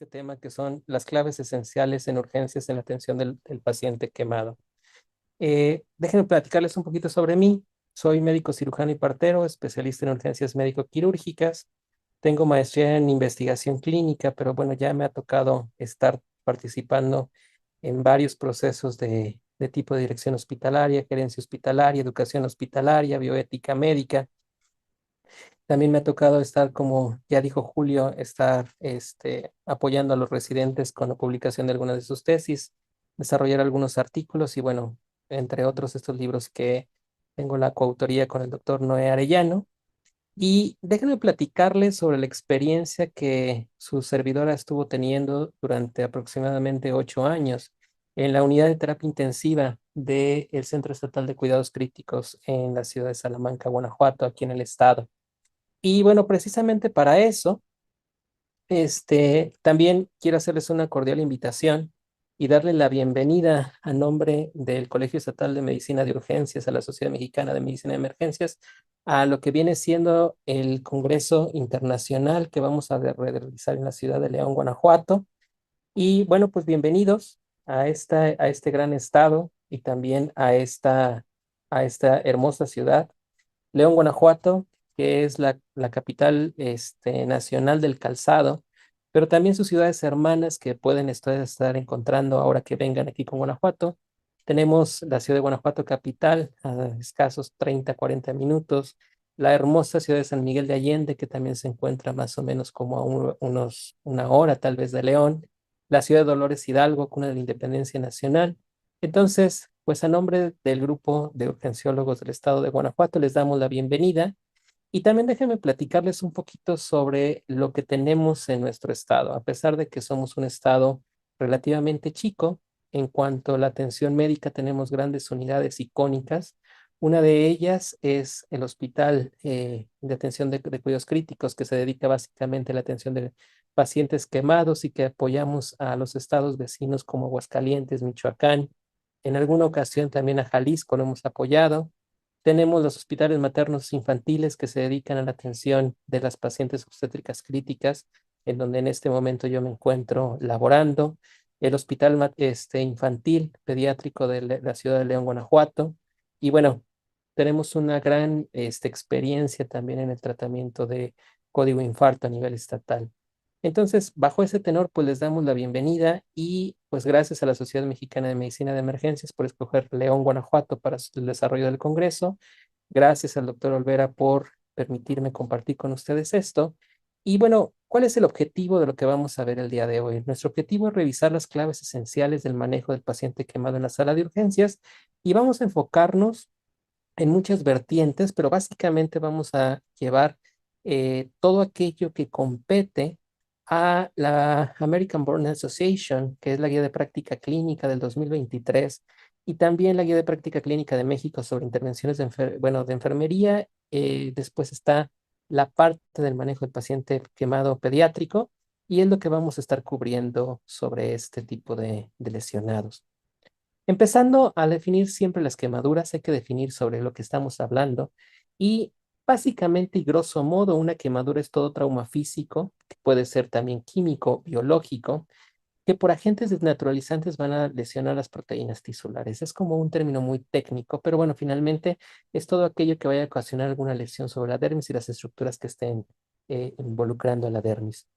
tema que son las claves esenciales en urgencias en la atención del paciente quemado. Déjenme platicarles un poquito sobre mí. Soy médico cirujano y partero, especialista en urgencias médico-quirúrgicas. Tengo maestría en investigación clínica, pero bueno, ya me ha tocado estar participando en varios procesos de tipo de dirección hospitalaria, gerencia hospitalaria, educación hospitalaria, bioética médica. También me ha tocado estar, como ya dijo Julio, estar apoyando a los residentes con la publicación de algunas de sus tesis, desarrollar algunos artículos y bueno, entre otros estos libros que tengo la coautoría con el doctor Noé Arellano. Y déjenme platicarles sobre la experiencia que su servidora estuvo teniendo durante aproximadamente 8 años en la unidad de terapia intensiva del Centro Estatal de Cuidados Críticos en la ciudad de Salamanca, Guanajuato, aquí en el estado. Y bueno, precisamente para eso, también quiero hacerles una cordial invitación y darle la bienvenida a nombre del Colegio Estatal de Medicina de Urgencias, a la Sociedad Mexicana de Medicina de Emergencias, a lo que viene siendo el Congreso Internacional que vamos a realizar en la ciudad de León, Guanajuato. Y bueno, pues bienvenidos a este gran estado y también a esta hermosa ciudad. León, Guanajuato, que es la capital nacional del calzado, pero también sus ciudades hermanas que pueden ustedes estar encontrando ahora que vengan aquí con Guanajuato. Tenemos la ciudad de Guanajuato capital, a escasos 30, 40 minutos. La hermosa ciudad de San Miguel de Allende, que también se encuentra más o menos como a unos una hora tal vez de León. La ciudad de Dolores Hidalgo, cuna de la independencia nacional. Entonces, pues a nombre del grupo de urgenciólogos del estado de Guanajuato les damos la bienvenida y también déjenme platicarles un poquito sobre lo que tenemos en nuestro estado. A pesar de que somos un estado relativamente chico, en cuanto a la atención médica tenemos grandes unidades icónicas. Una de ellas es el Hospital de Atención de Cuidados Críticos, que se dedica básicamente a la atención de pacientes quemados y que apoyamos a los estados vecinos como Aguascalientes, Michoacán. En alguna ocasión también a Jalisco lo hemos apoyado. Tenemos los hospitales maternos infantiles que se dedican a la atención de las pacientes obstétricas críticas, en donde en este momento yo me encuentro laborando. El hospital infantil pediátrico de la ciudad de León, Guanajuato. Y bueno, tenemos una gran experiencia también en el tratamiento de código infarto a nivel estatal. Entonces, bajo ese tenor, pues les damos la bienvenida y pues gracias a la Sociedad Mexicana de Medicina de Emergencias por escoger León, Guanajuato para el desarrollo del Congreso. Gracias al doctor Olvera por permitirme compartir con ustedes esto. Y bueno, ¿cuál es el objetivo de lo que vamos a ver el día de hoy? Nuestro objetivo es revisar las claves esenciales del manejo del paciente quemado en la sala de urgencias y vamos a enfocarnos en muchas vertientes, pero básicamente vamos a llevar todo aquello que compete a la American Burn Association, que es la guía de práctica clínica del 2023, y también la guía de práctica clínica de México sobre intervenciones de enfermería. Después está la parte del manejo del paciente quemado pediátrico, y es lo que vamos a estar cubriendo sobre este tipo de lesionados. Empezando a definir siempre las quemaduras, hay que definir sobre lo que estamos hablando y básicamente y grosso modo una quemadura es todo trauma físico, que puede ser también químico, biológico, que por agentes desnaturalizantes van a lesionar las proteínas tisulares. Es como un término muy técnico, pero bueno, finalmente es todo aquello que vaya a ocasionar alguna lesión sobre la dermis y las estructuras que estén involucrando a la dermis.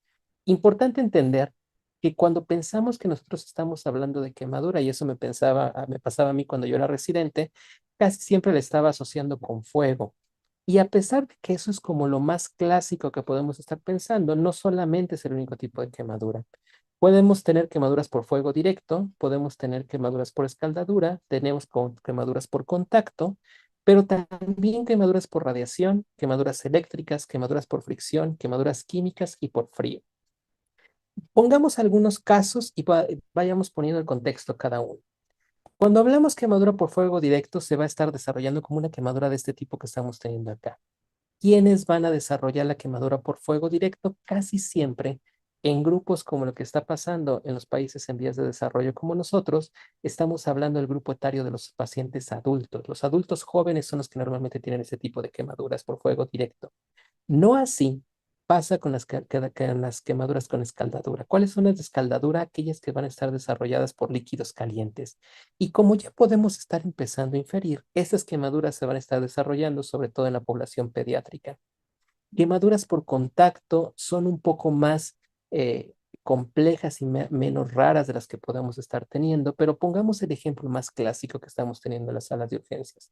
Importante entender que cuando pensamos que nosotros estamos hablando de quemadura, y eso me pasaba a mí cuando yo era residente, casi siempre le estaba asociando con fuego. Y a pesar de que eso es como lo más clásico que podemos estar pensando, no solamente es el único tipo de quemadura. Podemos tener quemaduras por fuego directo, podemos tener quemaduras por escaldadura, tenemos quemaduras por contacto, pero también quemaduras por radiación, quemaduras eléctricas, quemaduras por fricción, quemaduras químicas y por frío. Pongamos algunos casos y vayamos poniendo el contexto cada uno. Cuando hablamos quemadura por fuego directo, se va a estar desarrollando como una quemadura de este tipo que estamos teniendo acá. ¿Quiénes van a desarrollar la quemadura por fuego directo? Casi siempre en grupos como lo que está pasando en los países en vías de desarrollo como nosotros, estamos hablando del grupo etario de los pacientes adultos. Los adultos jóvenes son los que normalmente tienen ese tipo de quemaduras por fuego directo. No así pasa con con las quemaduras con escaldadura. ¿Cuáles son las de escaldadura? Aquellas que van a estar desarrolladas por líquidos calientes. Y como ya podemos estar empezando a inferir, estas quemaduras se van a estar desarrollando sobre todo en la población pediátrica. Quemaduras por contacto son un poco más complejas y menos raras de las que podemos estar teniendo, pero pongamos el ejemplo más clásico que estamos teniendo en las salas de urgencias.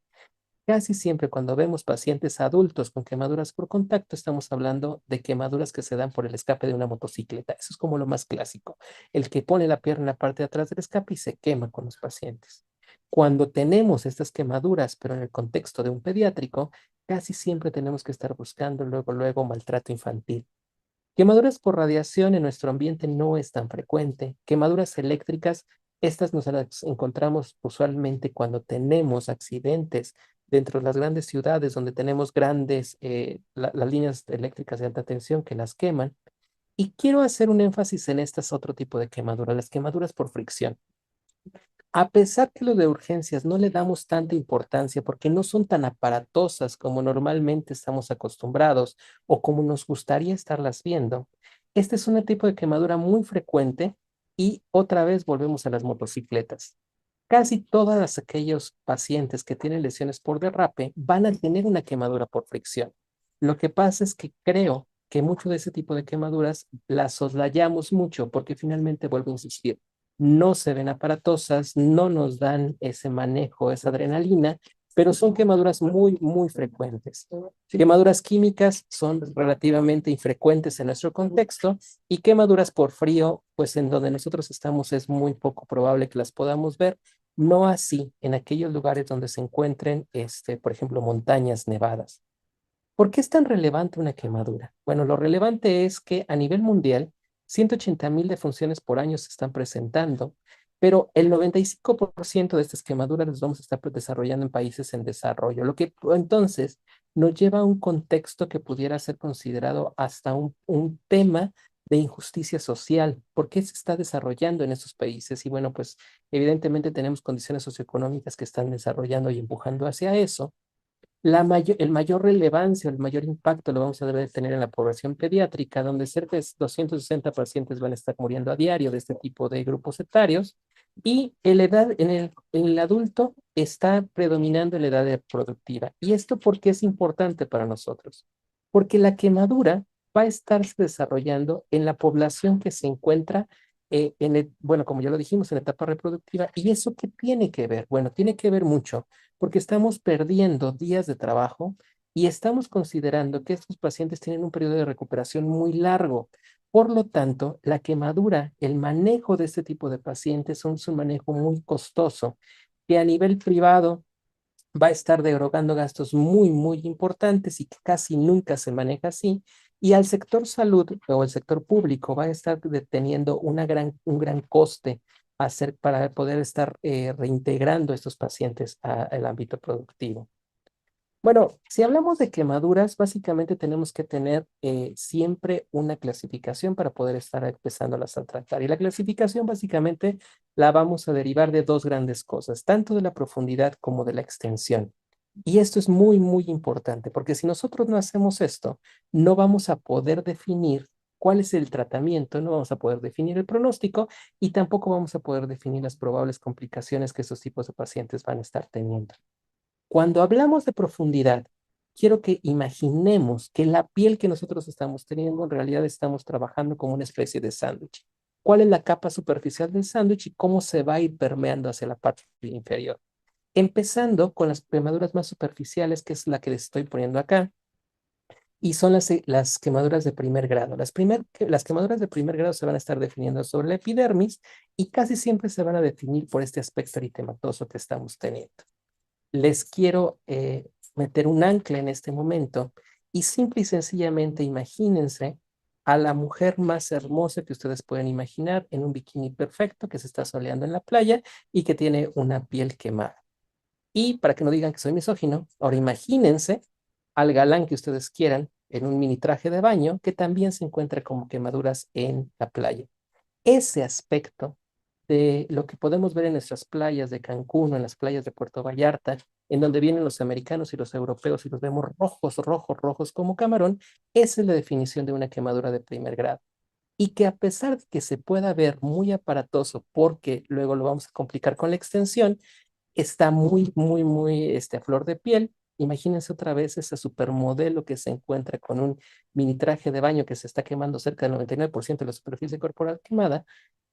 Casi siempre cuando vemos pacientes adultos con quemaduras por contacto, estamos hablando de quemaduras que se dan por el escape de una motocicleta. Eso es como lo más clásico. El que pone la pierna en la parte de atrás del escape y se quema con los pacientes. Cuando tenemos estas quemaduras, pero en el contexto de un pediátrico, casi siempre tenemos que estar buscando luego maltrato infantil. Quemaduras por radiación en nuestro ambiente no es tan frecuente. Quemaduras eléctricas, estas nos las encontramos usualmente cuando tenemos accidentes dentro de las grandes ciudades donde tenemos grandes las líneas eléctricas de alta tensión que las queman. Y quiero hacer un énfasis en estas otro tipo de quemaduras, las quemaduras por fricción. A pesar que lo de urgencias no le damos tanta importancia porque no son tan aparatosas como normalmente estamos acostumbrados o como nos gustaría estarlas viendo, este es un tipo de quemadura muy frecuente y otra vez volvemos a las motocicletas. Casi todos aquellos pacientes que tienen lesiones por derrape van a tener una quemadura por fricción. Lo que pasa es que creo que mucho de ese tipo de quemaduras las soslayamos mucho porque finalmente, vuelvo a insistir, no se ven aparatosas, no nos dan ese manejo, esa adrenalina, pero son quemaduras muy frecuentes. Quemaduras químicas son relativamente infrecuentes en nuestro contexto y quemaduras por frío, pues en donde nosotros estamos es muy poco probable que las podamos ver, no así en aquellos lugares donde se encuentren, por ejemplo, montañas nevadas. ¿Por qué es tan relevante una quemadura? Bueno, lo relevante es que a nivel mundial, 180,000 defunciones por año se están presentando, pero el 95% de estas quemaduras las vamos a estar desarrollando en países en desarrollo, lo que entonces nos lleva a un contexto que pudiera ser considerado hasta un tema de injusticia social. ¿Por qué se está desarrollando en estos países? Y bueno, pues evidentemente tenemos condiciones socioeconómicas que están desarrollando y empujando hacia eso. El mayor relevancia, el mayor impacto lo vamos a deber tener en la población pediátrica, donde cerca de 260 pacientes van a estar muriendo a diario de este tipo de grupos etarios. Y en el adulto está predominando la edad reproductiva. ¿Y esto por qué es importante para nosotros? Porque la quemadura va a estarse desarrollando en la población que se encuentra bueno, como ya lo dijimos, en la etapa reproductiva. ¿Y eso qué tiene que ver? Bueno, tiene que ver mucho porque estamos perdiendo días de trabajo y estamos considerando que estos pacientes tienen un periodo de recuperación muy largo. Por lo tanto, la quemadura, el manejo de este tipo de pacientes es un manejo muy costoso que a nivel privado va a estar derogando gastos muy importantes y que casi nunca se maneja así. Y al sector salud o el sector público va a estar teniendo un gran coste para poder estar reintegrando a estos pacientes al ámbito productivo. Bueno, si hablamos de quemaduras, básicamente tenemos que tener siempre una clasificación para poder estar empezándolas a tratar. Y la clasificación básicamente la vamos a derivar de dos grandes cosas, tanto de la profundidad como de la extensión. Y esto es muy importante, porque si nosotros no hacemos esto, no vamos a poder definir cuál es el tratamiento, no vamos a poder definir el pronóstico y tampoco vamos a poder definir las probables complicaciones que esos tipos de pacientes van a estar teniendo. Cuando hablamos de profundidad, quiero que imaginemos que la piel que nosotros estamos teniendo, en realidad estamos trabajando como una especie de sándwich. ¿Cuál es la capa superficial del sándwich y cómo se va a ir permeando hacia la parte inferior? Empezando con las quemaduras más superficiales, que es la que les estoy poniendo acá, y son las quemaduras de primer grado. Las quemaduras de primer grado se van a estar definiendo sobre la epidermis y casi siempre se van a definir por este aspecto eritematoso que estamos teniendo. Les quiero meter un ancla en este momento y simple y sencillamente imagínense a la mujer más hermosa que ustedes pueden imaginar en un bikini perfecto que se está soleando en la playa y que tiene una piel quemada. Y para que no digan que soy misógino, ahora imagínense al galán que ustedes quieran en un mini traje de baño que también se encuentra como quemaduras en la playa. Ese aspecto de lo que podemos ver en nuestras playas de Cancún o en las playas de Puerto Vallarta, en donde vienen los americanos y los europeos y los vemos rojos, rojos, rojos como camarón, esa es la definición de una quemadura de primer grado. Y que a pesar de que se pueda ver muy aparatoso, porque luego lo vamos a complicar con la extensión, está muy, muy, muy a flor de piel. Imagínense otra vez ese supermodelo que se encuentra con un mini traje de baño que se está quemando cerca del 99% de la superficie corporal quemada.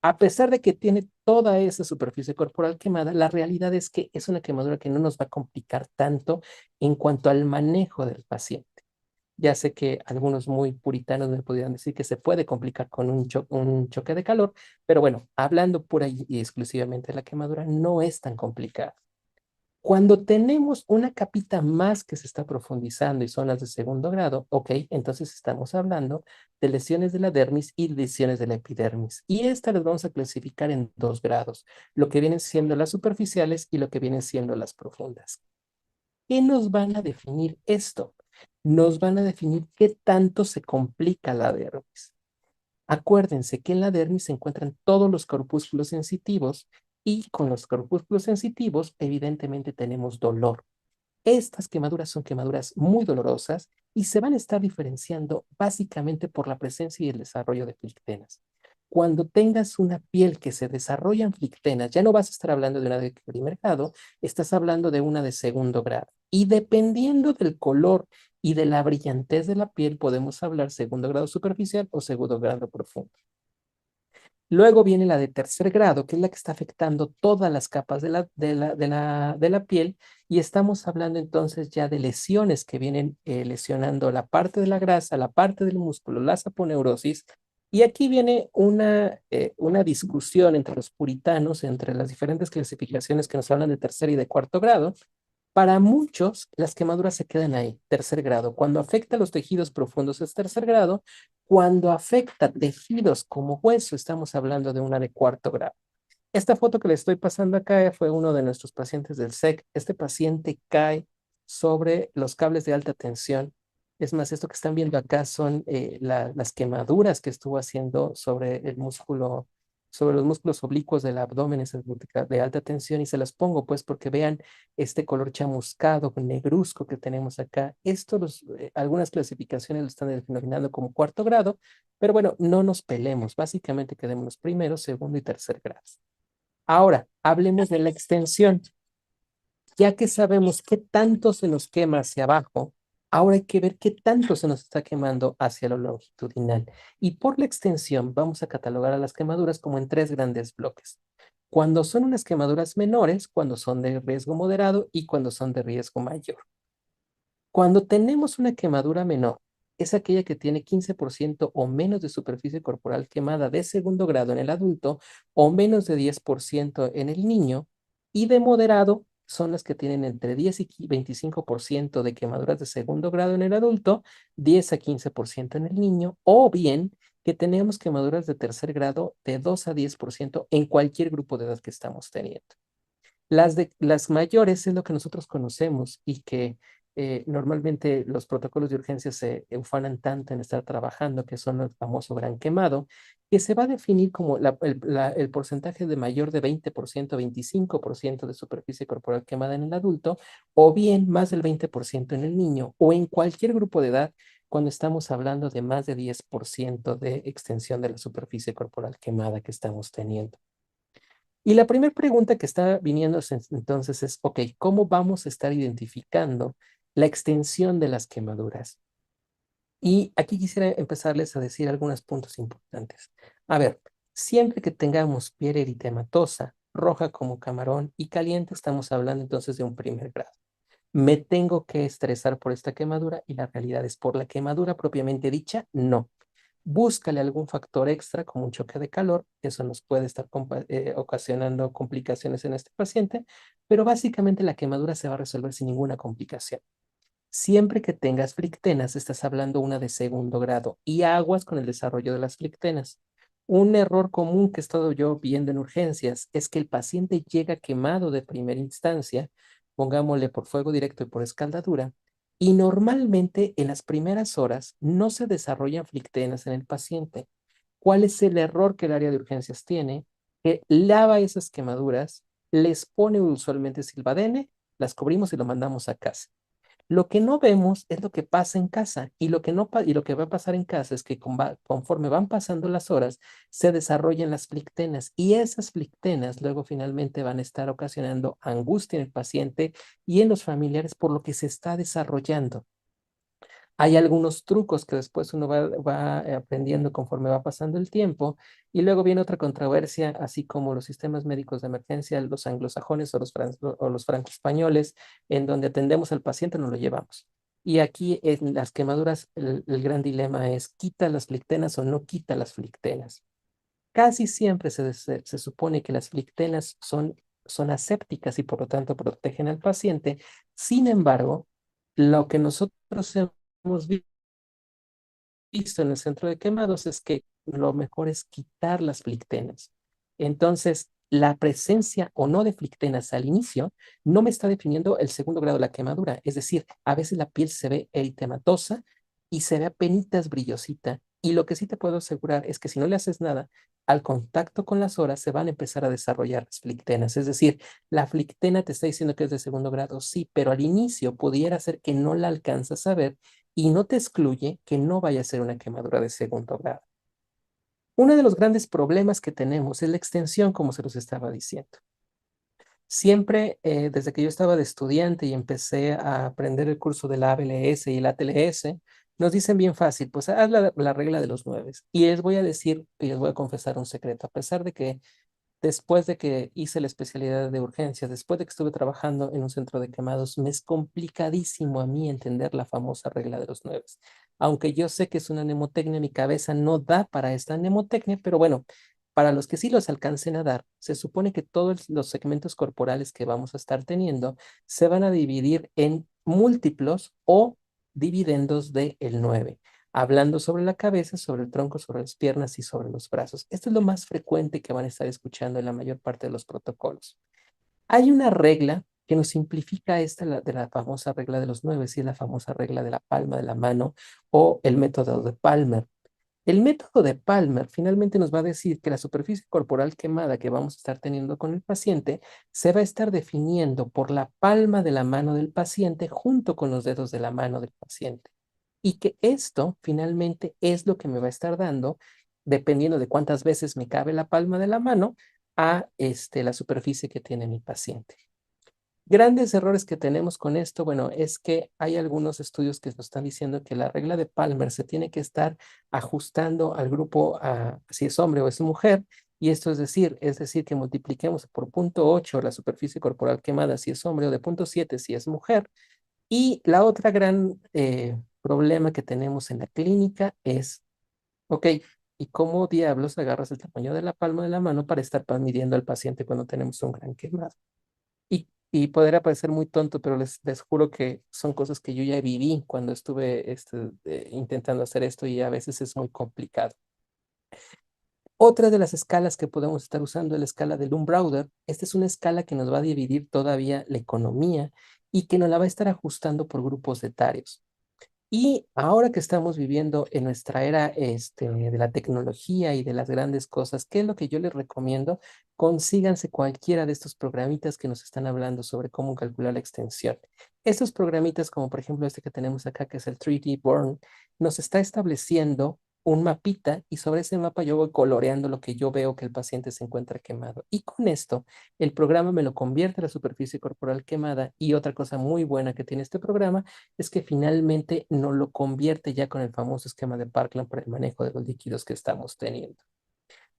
A pesar de que tiene toda esa superficie corporal quemada, la realidad es que es una quemadura que no nos va a complicar tanto en cuanto al manejo del paciente. Ya sé que algunos muy puritanos me podrían decir que se puede complicar con un choque de calor, pero bueno, hablando pura y exclusivamente de la quemadura, no es tan complicada. Cuando tenemos una capita más que se está profundizando y son las de segundo grado, ok, entonces estamos hablando de lesiones de la dermis y lesiones de la epidermis. Y estas las vamos a clasificar en dos grados, lo que vienen siendo las superficiales y lo que vienen siendo las profundas. ¿Qué nos van a definir esto? Nos van a definir qué tanto se complica la dermis. Acuérdense que en la dermis se encuentran todos los corpúsculos sensitivos y con los corpúsculos sensitivos evidentemente tenemos dolor. Estas quemaduras son quemaduras muy dolorosas y se van a estar diferenciando básicamente por la presencia y el desarrollo de flictenas. Cuando tengas una piel que se desarrolla en flictenas, ya no vas a estar hablando de una de primer grado, estás hablando de una de segundo grado. Y dependiendo del color y de la brillantez de la piel, podemos hablar segundo grado superficial o segundo grado profundo. Luego viene la de tercer grado, que es la que está afectando todas las capas de la piel, y estamos hablando entonces ya de lesiones que vienen lesionando la parte de la grasa, la parte del músculo, la saponeurosis. Y aquí viene una discusión entre los puritanos, entre las diferentes clasificaciones que nos hablan de tercer y de cuarto grado. Para muchos, las quemaduras se quedan ahí, tercer grado. Cuando afecta a los tejidos profundos es tercer grado. Cuando afecta tejidos como hueso, estamos hablando de una de cuarto grado. Esta foto que le estoy pasando acá fue uno de nuestros pacientes del SEC. Este paciente cae sobre los cables de alta tensión. Es más, esto que están viendo acá son las quemaduras que estuvo haciendo sobre el músculo, sobre los músculos oblicuos del abdomen, esas de alta tensión, y se las pongo pues porque vean este color chamuscado, negruzco que tenemos acá. Esto algunas clasificaciones lo están denominando como cuarto grado, pero bueno, no nos peleemos. Básicamente quedémonos primero, segundo y tercer grado. Ahora, hablemos de la extensión. Ya que sabemos qué tanto se nos quema hacia abajo, ahora hay que ver qué tanto se nos está quemando hacia lo longitudinal. Y por la extensión vamos a catalogar a las quemaduras como en tres grandes bloques. Cuando son unas quemaduras menores, cuando son de riesgo moderado y cuando son de riesgo mayor. Cuando tenemos una quemadura menor, es aquella que tiene 15% o menos de superficie corporal quemada de segundo grado en el adulto o menos de 10% en el niño, y de moderado son las que tienen entre 10 y 25% de quemaduras de segundo grado en el adulto, 10 a 15% en el niño, o bien que tenemos quemaduras de tercer grado de 2 a 10% en cualquier grupo de edad que estamos teniendo. Las mayores es lo que nosotros conocemos y que normalmente los protocolos de urgencia se ufanan tanto en estar trabajando, que son el famoso gran quemado, que se va a definir como el porcentaje de mayor de 20%, 25% de superficie corporal quemada en el adulto, o bien más del 20% en el niño, o en cualquier grupo de edad cuando estamos hablando de más de 10% de extensión de la superficie corporal quemada que estamos teniendo. Y la primera pregunta que está viniendo entonces es, ok, ¿cómo vamos a estar identificando la extensión de las quemaduras? Y aquí quisiera empezarles a decir algunos puntos importantes. A ver, siempre que tengamos piel eritematosa, roja como camarón y caliente, estamos hablando entonces de un primer grado. ¿Me tengo que estresar por esta quemadura? Y la realidad es, por la quemadura propiamente dicha, no. Búscale algún factor extra como un choque de calor, eso nos puede estar ocasionando complicaciones en este paciente, pero básicamente la quemadura se va a resolver sin ninguna complicación. Siempre que tengas flictenas, estás hablando una de segundo grado y aguas con el desarrollo de las flictenas. Un error común que he estado yo viendo en urgencias es que el paciente llega quemado de primera instancia, pongámosle por fuego directo y por escaldadura, y normalmente en las primeras horas no se desarrollan flictenas en el paciente. ¿Cuál es el error que el área de urgencias tiene? que lava esas quemaduras, les pone usualmente Silvadene, las cubrimos y lo mandamos a casa. Lo que no vemos es lo que pasa en casa y lo que no y lo que va a pasar en casa es que conforme van pasando las horas se desarrollan las flictenas y esas flictenas luego finalmente van a estar ocasionando angustia en el paciente y en los familiares por lo que se está desarrollando. Hay algunos trucos que después uno va aprendiendo conforme va pasando el tiempo y luego viene otra controversia, así como los sistemas médicos de emergencia, los anglosajones o los franco-españoles, en donde atendemos al paciente, nos lo llevamos. Y aquí en las quemaduras el gran dilema es, ¿quita las flictenas o no quita las flictenas? Casi siempre se supone que las flictenas son asépticas y por lo tanto protegen al paciente. Sin embargo, lo que nosotros hemos visto en el centro de quemados es que lo mejor es quitar las flictenas. Entonces, la presencia o no de flictenas al inicio no me está definiendo el segundo grado de la quemadura. Es decir, a veces la piel se ve eritematosa y se ve apenitas brillosita. Y lo que sí te puedo asegurar es que si no le haces nada, al contacto con las horas se van a empezar a desarrollar las flictenas. Es decir, la flictena te está diciendo que es de segundo grado, sí, pero al inicio pudiera ser que no la alcanzas a ver y no te excluye que no vaya a ser una quemadura de segundo grado. Uno de los grandes problemas que tenemos es la extensión, como se los estaba diciendo. Siempre, desde que yo estaba de estudiante y empecé a aprender el curso de la ABLS y la ATLS, nos dicen bien fácil, pues haz la regla de los 9. Y les voy a decir y les voy a confesar un secreto, a pesar de que después de que hice la especialidad de urgencias, después de que estuve trabajando en un centro de quemados, me es complicadísimo a mí entender la famosa regla de los 9. Aunque yo sé que es una mnemotecnia, mi cabeza no da para esta mnemotecnia, pero bueno, para los que sí los alcancen a dar, se supone que todos los segmentos corporales que vamos a estar teniendo se van a dividir en múltiplos o dividendos del 9 hablando sobre la cabeza, sobre el tronco, sobre las piernas y sobre los brazos. Esto es lo más frecuente que van a estar escuchando en la mayor parte de los protocolos. Hay una regla que nos simplifica esta de la famosa regla de los 9, y es la famosa regla de la palma de la mano o el método de Palmer. El método de Palmer finalmente nos va a decir que la superficie corporal quemada que vamos a estar teniendo con el paciente se va a estar definiendo por la palma de la mano del paciente junto con los dedos de la mano del paciente. Y que esto finalmente es lo que me va a estar dando, dependiendo de cuántas veces me cabe la palma de la mano, a la superficie que tiene mi paciente. Grandes errores que tenemos con esto, bueno, es que hay algunos estudios que nos están diciendo que la regla de Palmer se tiene que estar ajustando al grupo si es hombre o es mujer, y esto es decir que multipliquemos por 0.8 la superficie corporal quemada si es hombre o de 0.7 si es mujer. Y la otra gran problema que tenemos en la clínica es, ok, ¿y cómo diablos agarras el tamaño de la palma de la mano para estar midiendo al paciente cuando tenemos un gran quemado? Y podría parecer muy tonto, pero les juro que son cosas que yo ya viví cuando estuve intentando hacer esto y a veces es muy complicado. Otra de las escalas que podemos estar usando es la escala de Lumbrauder. Esta es una escala que nos va a dividir todavía la economía y que nos la va a estar ajustando por grupos etarios. Y ahora que estamos viviendo en nuestra era de la tecnología y de las grandes cosas, ¿qué es lo que yo les recomiendo? Consíganse cualquiera de estos programitas que nos están hablando sobre cómo calcular la extensión. Estos programitas, como por ejemplo este que tenemos acá, que es el 3D Burn, nos está estableciendo un mapita y sobre ese mapa yo voy coloreando lo que yo veo que el paciente se encuentra quemado. Y con esto, el programa me lo convierte a la superficie corporal quemada. Y otra cosa muy buena que tiene este programa es que finalmente no lo convierte ya con el famoso esquema de Parkland para el manejo de los líquidos que estamos teniendo.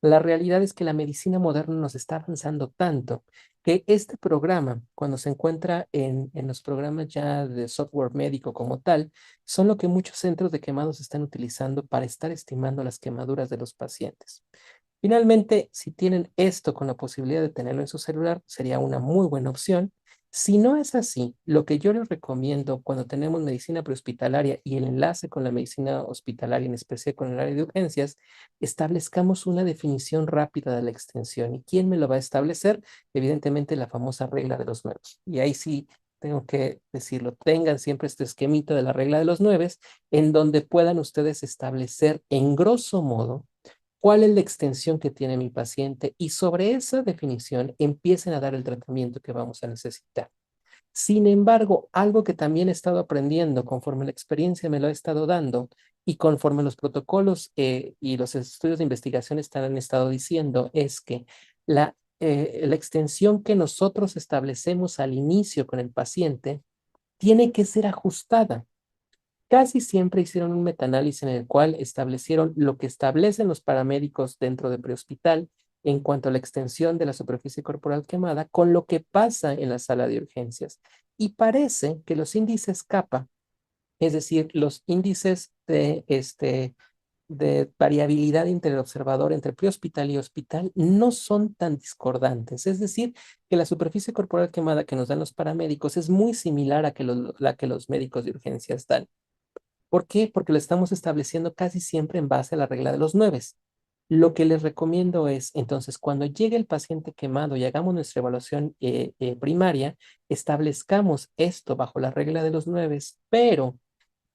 La realidad es que la medicina moderna nos está avanzando tanto que este programa, cuando se encuentra en los programas ya de software médico como tal, son lo que muchos centros de quemados están utilizando para estar estimando las quemaduras de los pacientes. Finalmente, si tienen esto con la posibilidad de tenerlo en su celular, sería una muy buena opción. Si no es así, lo que yo les recomiendo cuando tenemos medicina prehospitalaria y el enlace con la medicina hospitalaria, en especial con el área de urgencias, establezcamos una definición rápida de la extensión. ¿Y quién me lo va a establecer? Evidentemente, la famosa regla de los nuevos. Y ahí sí tengo que decirlo, tengan siempre este esquemita de la regla de los nueves, en donde puedan ustedes establecer en grosso modo cuál es la extensión que tiene mi paciente y sobre esa definición empiecen a dar el tratamiento que vamos a necesitar. Sin embargo, algo que también he estado aprendiendo conforme la experiencia me lo ha estado dando y conforme los protocolos y los estudios de investigación han estado diciendo es que la extensión que nosotros establecemos al inicio con el paciente tiene que ser ajustada. Casi siempre hicieron un metaanálisis en el cual establecieron lo que establecen los paramédicos dentro de prehospital en cuanto a la extensión de la superficie corporal quemada con lo que pasa en la sala de urgencias. Y parece que los índices kappa, es decir, los índices de variabilidad entre el observador, entre prehospital y hospital, no son tan discordantes. Es decir, que la superficie corporal quemada que nos dan los paramédicos es muy similar a la que los médicos de urgencias dan. ¿Por qué? Porque lo estamos estableciendo casi siempre en base a la regla de los 9. Lo que les recomiendo es, entonces, cuando llegue el paciente quemado y hagamos nuestra evaluación primaria, establezcamos esto bajo la regla de los 9, pero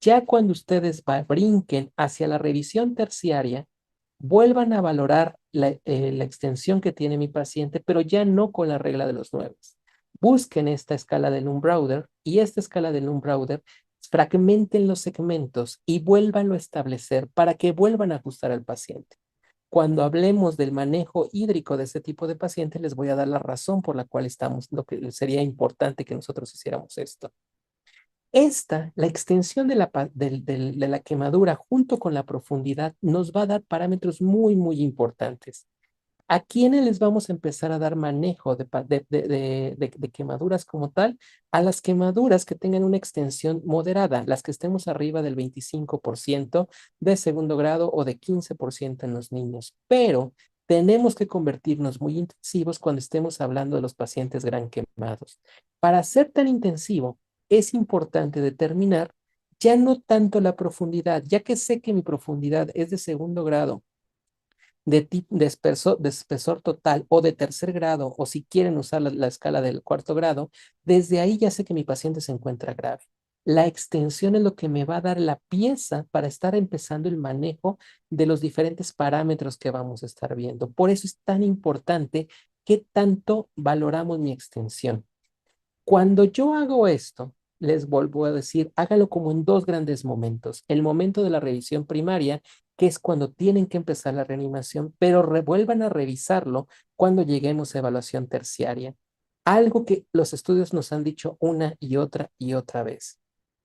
ya cuando ustedes brinquen hacia la revisión terciaria, vuelvan a valorar la extensión que tiene mi paciente, pero ya no con la regla de los 9. Busquen esta escala de Lund-Browder y esta escala de Lund-Browder fragmenten los segmentos y vuélvanlo a establecer para que vuelvan a ajustar al paciente. Cuando hablemos del manejo hídrico de ese tipo de pacientes, les voy a dar la razón por la cual estamos, lo que sería importante que nosotros hiciéramos esto. La extensión de la quemadura junto con la profundidad nos va a dar parámetros muy, muy importantes. ¿A quiénes les vamos a empezar a dar manejo de quemaduras como tal? A las quemaduras que tengan una extensión moderada, las que estemos arriba del 25% de segundo grado o de 15% en los niños. Pero tenemos que convertirnos muy intensivos cuando estemos hablando de los pacientes gran quemados. Para ser tan intensivo, es importante determinar ya no tanto la profundidad, ya que sé que mi profundidad es de segundo grado de espesor total o de tercer grado, o si quieren usar la escala del cuarto grado, desde ahí ya sé que mi paciente se encuentra grave. La extensión es lo que me va a dar la pieza para estar empezando el manejo de los diferentes parámetros que vamos a estar viendo. Por eso es tan importante qué tanto valoramos mi extensión. Cuando yo hago esto, les vuelvo a decir, hágalo como en dos grandes momentos. El momento de la revisión primaria, que es cuando tienen que empezar la reanimación, pero vuelvan a revisarlo cuando lleguemos a evaluación terciaria. Algo que los estudios nos han dicho una y otra vez.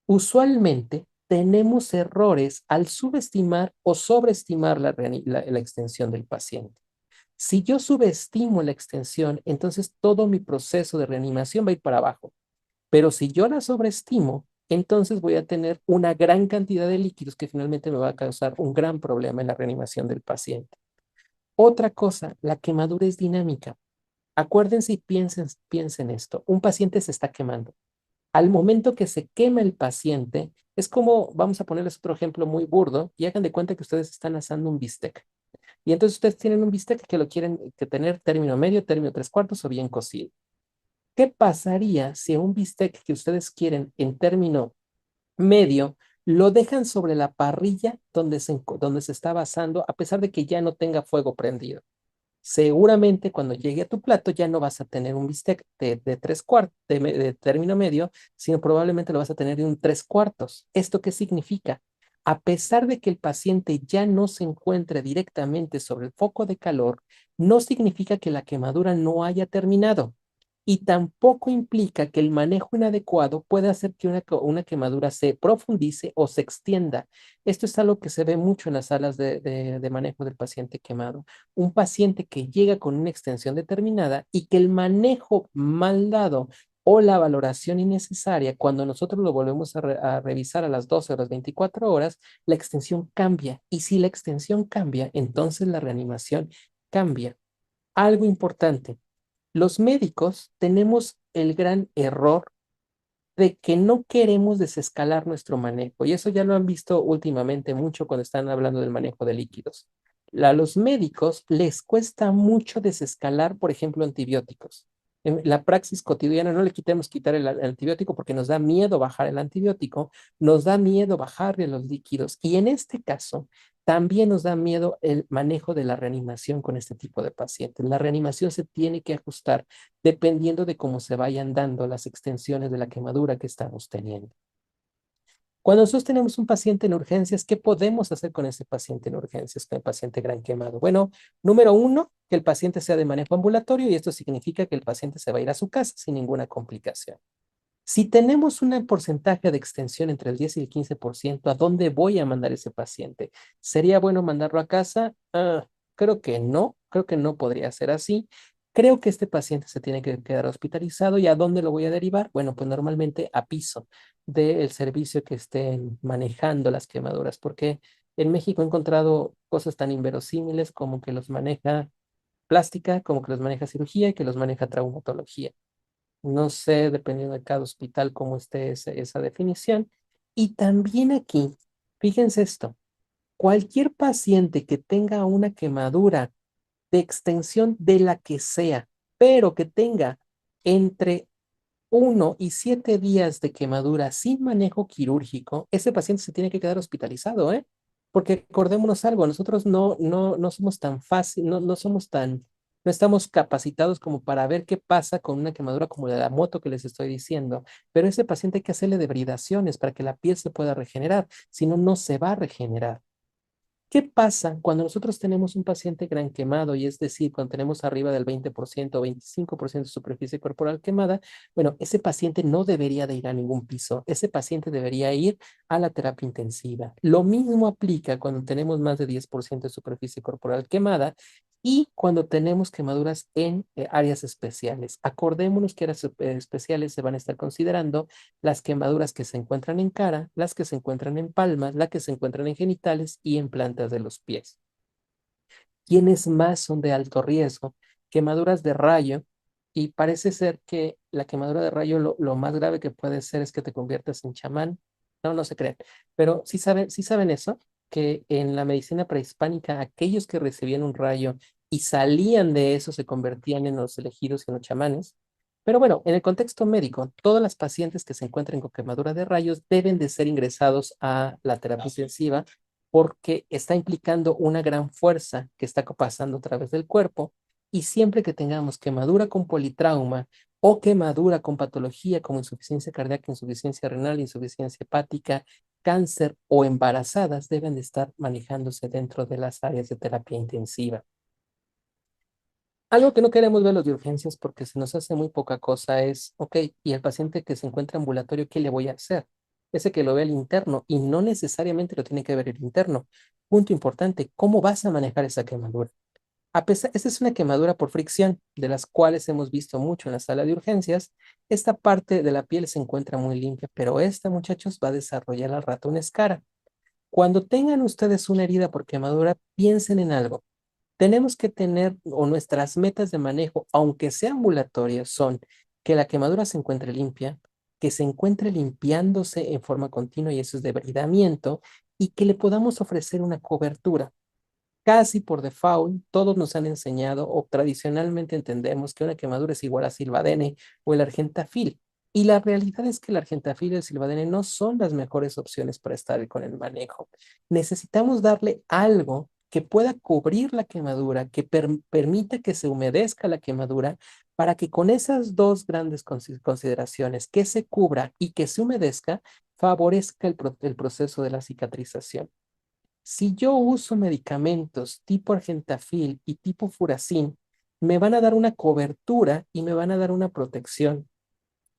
Usualmente tenemos errores al subestimar o sobreestimar la extensión del paciente. Si yo subestimo la extensión, entonces todo mi proceso de reanimación va a ir para abajo. Pero si yo la sobreestimo, entonces voy a tener una gran cantidad de líquidos que finalmente me va a causar un gran problema en la reanimación del paciente. Otra cosa, la quemadura es dinámica. Acuérdense y piensen esto. Un paciente se está quemando. Al momento que se quema el paciente, es como, vamos a ponerles otro ejemplo muy burdo, y hagan de cuenta que ustedes están asando un bistec. Y entonces ustedes tienen un bistec que lo quieren tener término medio, término tres cuartos o bien cocido. ¿Qué pasaría si un bistec que ustedes quieren en término medio lo dejan sobre la parrilla donde se está basando, a pesar de que ya no tenga fuego prendido? Seguramente cuando llegue a tu plato ya no vas a tener un bistec de tres cuartos, de término medio, sino probablemente lo vas a tener de un tres cuartos. ¿Esto qué significa? A pesar de que el paciente ya no se encuentre directamente sobre el foco de calor, no significa que la quemadura no haya terminado. Y tampoco implica que el manejo inadecuado pueda hacer que una quemadura se profundice o se extienda. Esto es algo que se ve mucho en las salas de manejo del paciente quemado. Un paciente que llega con una extensión determinada y que el manejo mal dado o la valoración innecesaria, cuando nosotros lo volvemos a revisar a las 12 horas, 24 horas, la extensión cambia. Y si la extensión cambia, entonces la reanimación cambia. Algo importante, los médicos tenemos el gran error de que no queremos desescalar nuestro manejo. Y eso ya lo han visto últimamente mucho cuando están hablando del manejo de líquidos. A los médicos les cuesta mucho desescalar, por ejemplo, antibióticos. En la praxis cotidiana no le quitemos quitar el antibiótico porque nos da miedo bajar el antibiótico, nos da miedo bajarle los líquidos. Y en este caso, También nos da miedo el manejo de la reanimación con este tipo de pacientes. La reanimación se tiene que ajustar dependiendo de cómo se vayan dando las extensiones de la quemadura que estamos teniendo. Cuando nosotros tenemos un paciente en urgencias, ¿qué podemos hacer con ese paciente en urgencias, con el paciente gran quemado? Bueno, número uno, que el paciente sea de manejo ambulatorio y esto significa que el paciente se va a ir a su casa sin ninguna complicación. Si tenemos un porcentaje de extensión entre el 10 y el 15%, ¿a dónde voy a mandar ese paciente? ¿Sería bueno mandarlo a casa? Creo que no podría ser así. Creo que este paciente se tiene que quedar hospitalizado. ¿Y a dónde lo voy a derivar? Bueno, pues normalmente a piso del servicio que estén manejando las quemaduras, porque en México he encontrado cosas tan inverosímiles como que los maneja plástica, como que los maneja cirugía y que los maneja traumatología. No sé, dependiendo de cada hospital, cómo esté esa definición. Y también aquí, fíjense esto, cualquier paciente que tenga una quemadura de extensión de la que sea, pero que tenga entre 1 y 7 días de quemadura sin manejo quirúrgico, ese paciente se tiene que quedar hospitalizado, ¿eh? Porque acordémonos algo, nosotros no somos tan fácil, no somos tan, no estamos capacitados como para ver qué pasa con una quemadura como la de la moto que les estoy diciendo, pero ese paciente hay que hacerle debridaciones para que la piel se pueda regenerar, si no, no se va a regenerar. ¿Qué pasa cuando nosotros tenemos un paciente gran quemado? Y es decir, cuando tenemos arriba del 20% o 25% de superficie corporal quemada, bueno, ese paciente no debería de ir a ningún piso. Ese paciente debería ir a la terapia intensiva. Lo mismo aplica cuando tenemos más de 10% de superficie corporal quemada y cuando tenemos quemaduras en áreas especiales. Acordémonos que áreas especiales se van a estar considerando las quemaduras que se encuentran en cara, las que se encuentran en palmas, las que se encuentran en genitales y en plantas de los pies. ¿Quiénes más son de alto riesgo? Quemaduras de rayo. Y parece ser que la quemadura de rayo lo más grave que puede ser es que te conviertas en chamán. No, no se creen. Pero sí saben eso, que en la medicina prehispánica, aquellos que recibían un rayo y salían de eso se convertían en los elegidos y en los chamanes. Pero bueno, en el contexto médico, todas las pacientes que se encuentren con quemadura de rayos deben de ser ingresados a la terapia intensiva porque está implicando una gran fuerza que está pasando a través del cuerpo y siempre que tengamos quemadura con politrauma o quemadura con patología como insuficiencia cardíaca, insuficiencia renal, insuficiencia hepática, cáncer o embarazadas, deben de estar manejándose dentro de las áreas de terapia intensiva. Algo que no queremos ver los de urgencias porque se nos hace muy poca cosa es, ok, y el paciente que se encuentra ambulatorio, ¿qué le voy a hacer? Ese que lo ve el interno y no necesariamente lo tiene que ver el interno. Punto importante, ¿cómo vas a manejar esa quemadura? A pesar, esta es una quemadura por fricción, de las cuales hemos visto mucho en la sala de urgencias. Esta parte de la piel se encuentra muy limpia, pero esta, muchachos, va a desarrollar al rato una escara. Cuando tengan ustedes una herida por quemadura, piensen en algo. Tenemos que tener, o nuestras metas de manejo, aunque sean ambulatorias, son que la quemadura se encuentre limpia, que se encuentre limpiándose en forma continua, y eso es debridamiento, y que le podamos ofrecer una cobertura. Casi por default, todos nos han enseñado o tradicionalmente entendemos que una quemadura es igual a silvadene o el argentafil. Y la realidad es que el argentafil y el silvadene no son las mejores opciones para estar con el manejo. Necesitamos darle algo que pueda cubrir la quemadura, que permita que se humedezca la quemadura, para que con esas dos grandes consideraciones, que se cubra y que se humedezca, favorezca el proceso de la cicatrización. Si yo uso medicamentos tipo argentafil y tipo furacin, me van a dar una cobertura y me van a dar una protección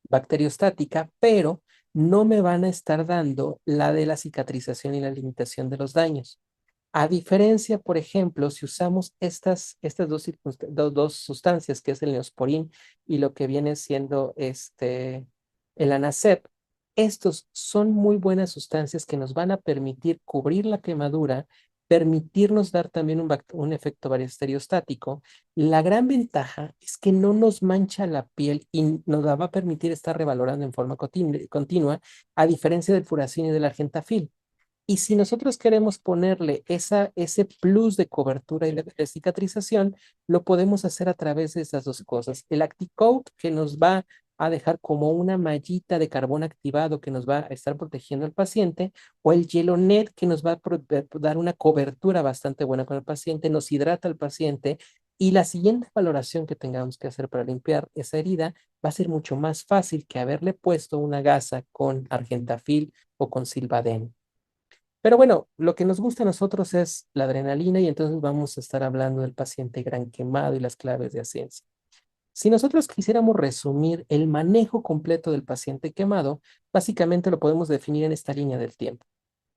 bacteriostática, pero no me van a estar dando la de la cicatrización y la limitación de los daños. A diferencia, por ejemplo, si usamos estas dos sustancias, que es el neosporin y lo que viene siendo el Anacep, estos son muy buenas sustancias que nos van a permitir cubrir la quemadura, permitirnos dar también un efecto bacteriostático. La gran ventaja es que no nos mancha la piel y nos va a permitir estar revalorando en forma continua, a diferencia del furacil y del argentafil. Y si nosotros queremos ponerle ese plus de cobertura y de cicatrización, lo podemos hacer a través de esas dos cosas. El Acticoat, que nos va a dejar como una mallita de carbón activado que nos va a estar protegiendo al paciente, o el Yelonet que nos va a dar una cobertura bastante buena con el paciente, nos hidrata al paciente, y la siguiente valoración que tengamos que hacer para limpiar esa herida va a ser mucho más fácil que haberle puesto una gasa con argentafil o con silvadeno. Pero bueno, lo que nos gusta a nosotros es la adrenalina, y entonces vamos a estar hablando del paciente gran quemado y las claves de ascenso. Si nosotros quisiéramos resumir el manejo completo del paciente quemado, básicamente lo podemos definir en esta línea del tiempo.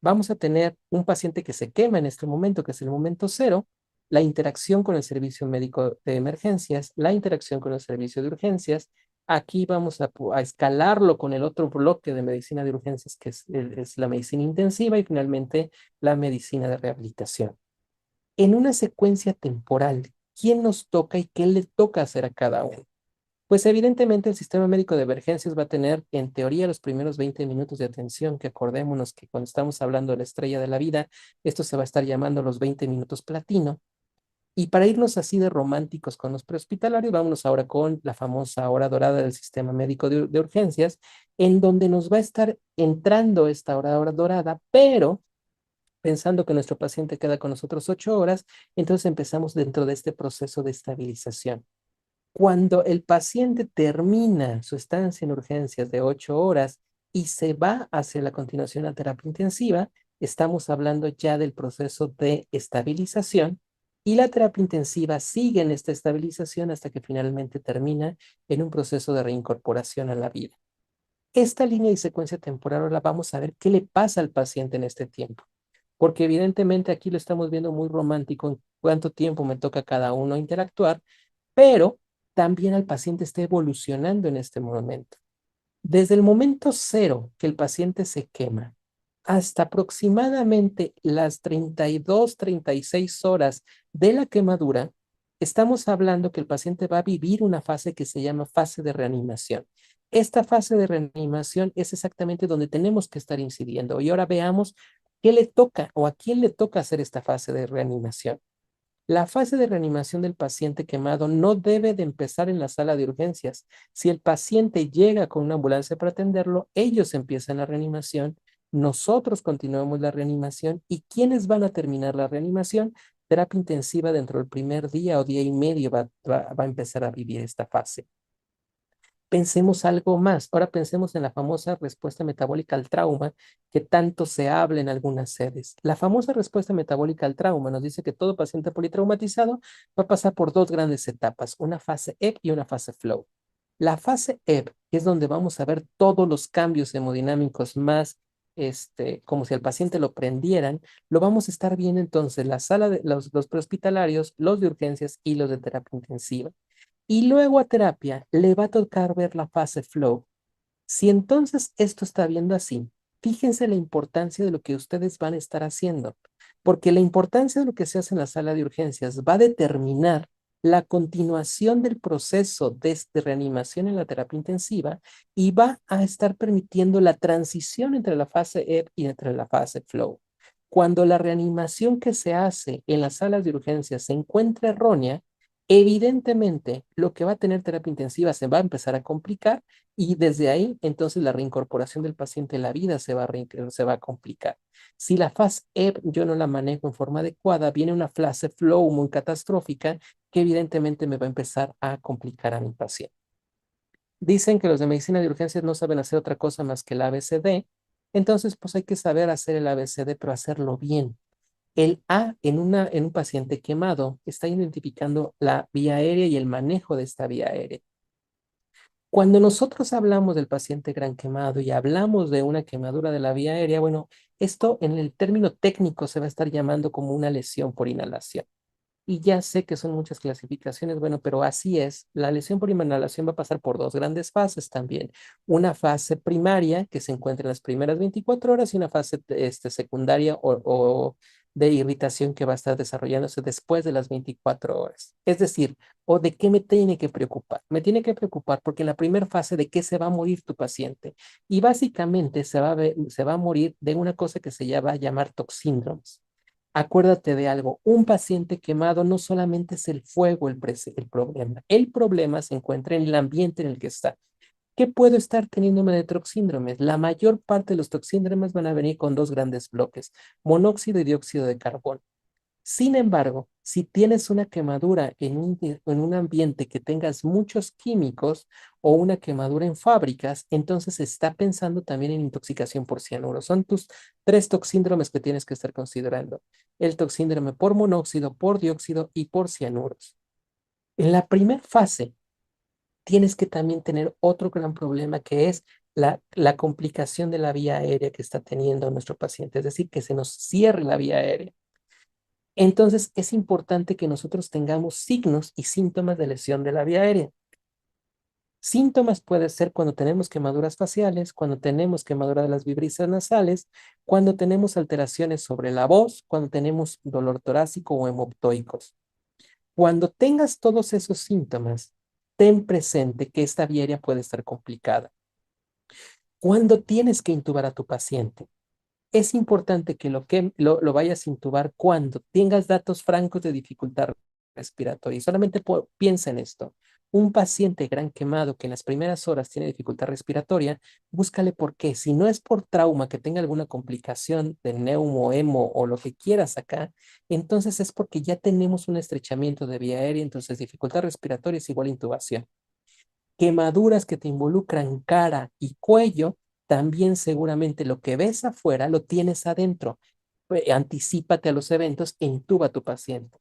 Vamos a tener un paciente que se quema en este momento, que es el momento cero, la interacción con el servicio médico de emergencias, la interacción con el servicio de urgencias. Aquí vamos a escalarlo con el otro bloque de medicina de urgencias, que es la medicina intensiva, y finalmente la medicina de rehabilitación. En una secuencia temporal, ¿quién nos toca y qué le toca hacer a cada uno? Pues evidentemente el sistema médico de emergencias va a tener en teoría los primeros 20 minutos de atención, que acordémonos que cuando estamos hablando de la estrella de la vida, esto se va a estar llamando los 20 minutos platino. Y para irnos así de románticos con los prehospitalarios, vámonos ahora con la famosa hora dorada del sistema médico de urgencias, en donde nos va a estar entrando esta hora dorada, pero pensando que nuestro paciente queda con nosotros 8 horas, entonces empezamos dentro de este proceso de estabilización. Cuando el paciente termina su estancia en urgencias de 8 horas y se va hacia la continuación a terapia intensiva, estamos hablando ya del proceso de estabilización, y la terapia intensiva sigue en esta estabilización hasta que finalmente termina en un proceso de reincorporación a la vida. Esta línea y secuencia temporal ahora vamos a ver qué le pasa al paciente en este tiempo, porque evidentemente aquí lo estamos viendo muy romántico en cuánto tiempo me toca a cada uno interactuar, pero también al paciente está evolucionando en este momento. Desde el momento cero que el paciente se quema hasta aproximadamente las 32, 36 horas de la quemadura, estamos hablando que el paciente va a vivir una fase que se llama fase de reanimación. Esta fase de reanimación es exactamente donde tenemos que estar incidiendo. Y ahora veamos qué le toca o a quién le toca hacer esta fase de reanimación. La fase de reanimación del paciente quemado no debe de empezar en la sala de urgencias. Si el paciente llega con una ambulancia para atenderlo, ellos empiezan la reanimación, nosotros continuamos la reanimación, y ¿quiénes van a terminar la reanimación? Terapia intensiva dentro del primer día o día y medio va a empezar a vivir esta fase. Pensemos algo más. Ahora pensemos en la famosa respuesta metabólica al trauma que tanto se habla en algunas sedes. La famosa respuesta metabólica al trauma nos dice que todo paciente politraumatizado va a pasar por dos grandes etapas, una fase EP y una fase flow. La fase EP, que es donde vamos a ver todos los cambios hemodinámicos más, como si al paciente lo prendieran, lo vamos a estar viendo entonces en la sala de los prehospitalarios, los de urgencias y los de terapia intensiva. Y luego a terapia le va a tocar ver la fase flow. Si entonces esto está viendo así, fíjense la importancia de lo que ustedes van a estar haciendo, porque la importancia de lo que se hace en la sala de urgencias va a determinar la continuación del proceso de reanimación en la terapia intensiva, y va a estar permitiendo la transición entre la fase EP y entre la fase flow. Cuando la reanimación que se hace en las salas de urgencias se encuentra errónea, evidentemente lo que va a tener terapia intensiva se va a empezar a complicar, y desde ahí, entonces, la reincorporación del paciente en la vida se va a complicar. Si la fase EP yo no la manejo en forma adecuada, viene una fase flow muy catastrófica que evidentemente me va a empezar a complicar a mi paciente. Dicen que los de medicina de urgencias no saben hacer otra cosa más que el ABCD, entonces pues hay que saber hacer el ABCD, pero hacerlo bien. El A en un paciente quemado está identificando la vía aérea y el manejo de esta vía aérea. Cuando nosotros hablamos del paciente gran quemado y hablamos de una quemadura de la vía aérea, bueno, esto en el término técnico se va a estar llamando como una lesión por inhalación. Y ya sé que son muchas clasificaciones, bueno, pero así es. La lesión por inhalación va a pasar por dos grandes fases también. Una fase primaria que se encuentra en las primeras 24 horas, y una fase secundaria o de irritación que va a estar desarrollándose después de las 24 horas. Es decir, ¿o de qué me tiene que preocupar? Me tiene que preocupar porque en la primera fase, ¿de qué se va a morir tu paciente? Y básicamente se va a morir de una cosa que se llama llamar toxíndromes. Acuérdate de algo, un paciente quemado no solamente es el fuego el problema se encuentra en el ambiente en el que está. ¿Qué puedo estar teniéndome de toxíndromes? La mayor parte de los toxíndromes van a venir con dos grandes bloques, monóxido y dióxido de carbono. Sin embargo, si tienes una quemadura en un ambiente que tengas muchos químicos o una quemadura en fábricas, entonces se está pensando también en intoxicación por cianuro. Son tus tres toxíndromes que tienes que estar considerando. El toxíndrome por monóxido, por dióxido y por cianuros. En la primera fase, tienes que también tener otro gran problema que es la complicación de la vía aérea que está teniendo nuestro paciente, es decir, que se nos cierre la vía aérea. Entonces, es importante que nosotros tengamos signos y síntomas de lesión de la vía aérea. Síntomas puede ser cuando tenemos quemaduras faciales, cuando tenemos quemadura de las vibrisas nasales, cuando tenemos alteraciones sobre la voz, cuando tenemos dolor torácico o hemoptoicos. Cuando tengas todos esos síntomas, ten presente que esta vía aérea puede estar complicada. Cuando tienes que intubar a tu paciente, es importante que lo vayas a intubar cuando tengas datos francos de dificultad respiratoria. Y solamente piensa en esto. Un paciente gran quemado que en las primeras horas tiene dificultad respiratoria, búscale por qué. Si no es por trauma, que tenga alguna complicación de neumo, hemo o lo que quieras acá, entonces es porque ya tenemos un estrechamiento de vía aérea, entonces dificultad respiratoria es igual a intubación. Quemaduras que te involucran cara y cuello, también seguramente lo que ves afuera lo tienes adentro. Anticípate a los eventos e intuba a tu paciente.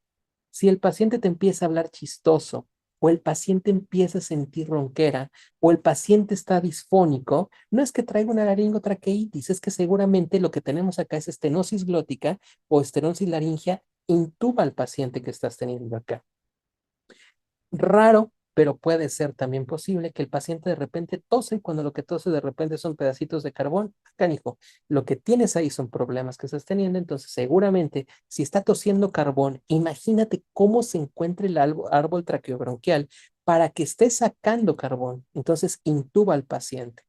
Si el paciente te empieza a hablar chistoso, o el paciente empieza a sentir ronquera, o el paciente está disfónico, no es que traiga una laringotraqueitis, es que seguramente lo que tenemos acá es estenosis glótica o estenosis laringea. Intuba al paciente que estás teniendo acá. Raro, pero puede ser también posible que el paciente de repente tose y cuando lo que tose de repente son pedacitos de carbón. Canijo, lo que tienes ahí son problemas que estás teniendo, entonces seguramente si está tosiendo carbón, imagínate cómo se encuentra el árbol traqueobronquial para que esté sacando carbón. Entonces intuba al paciente.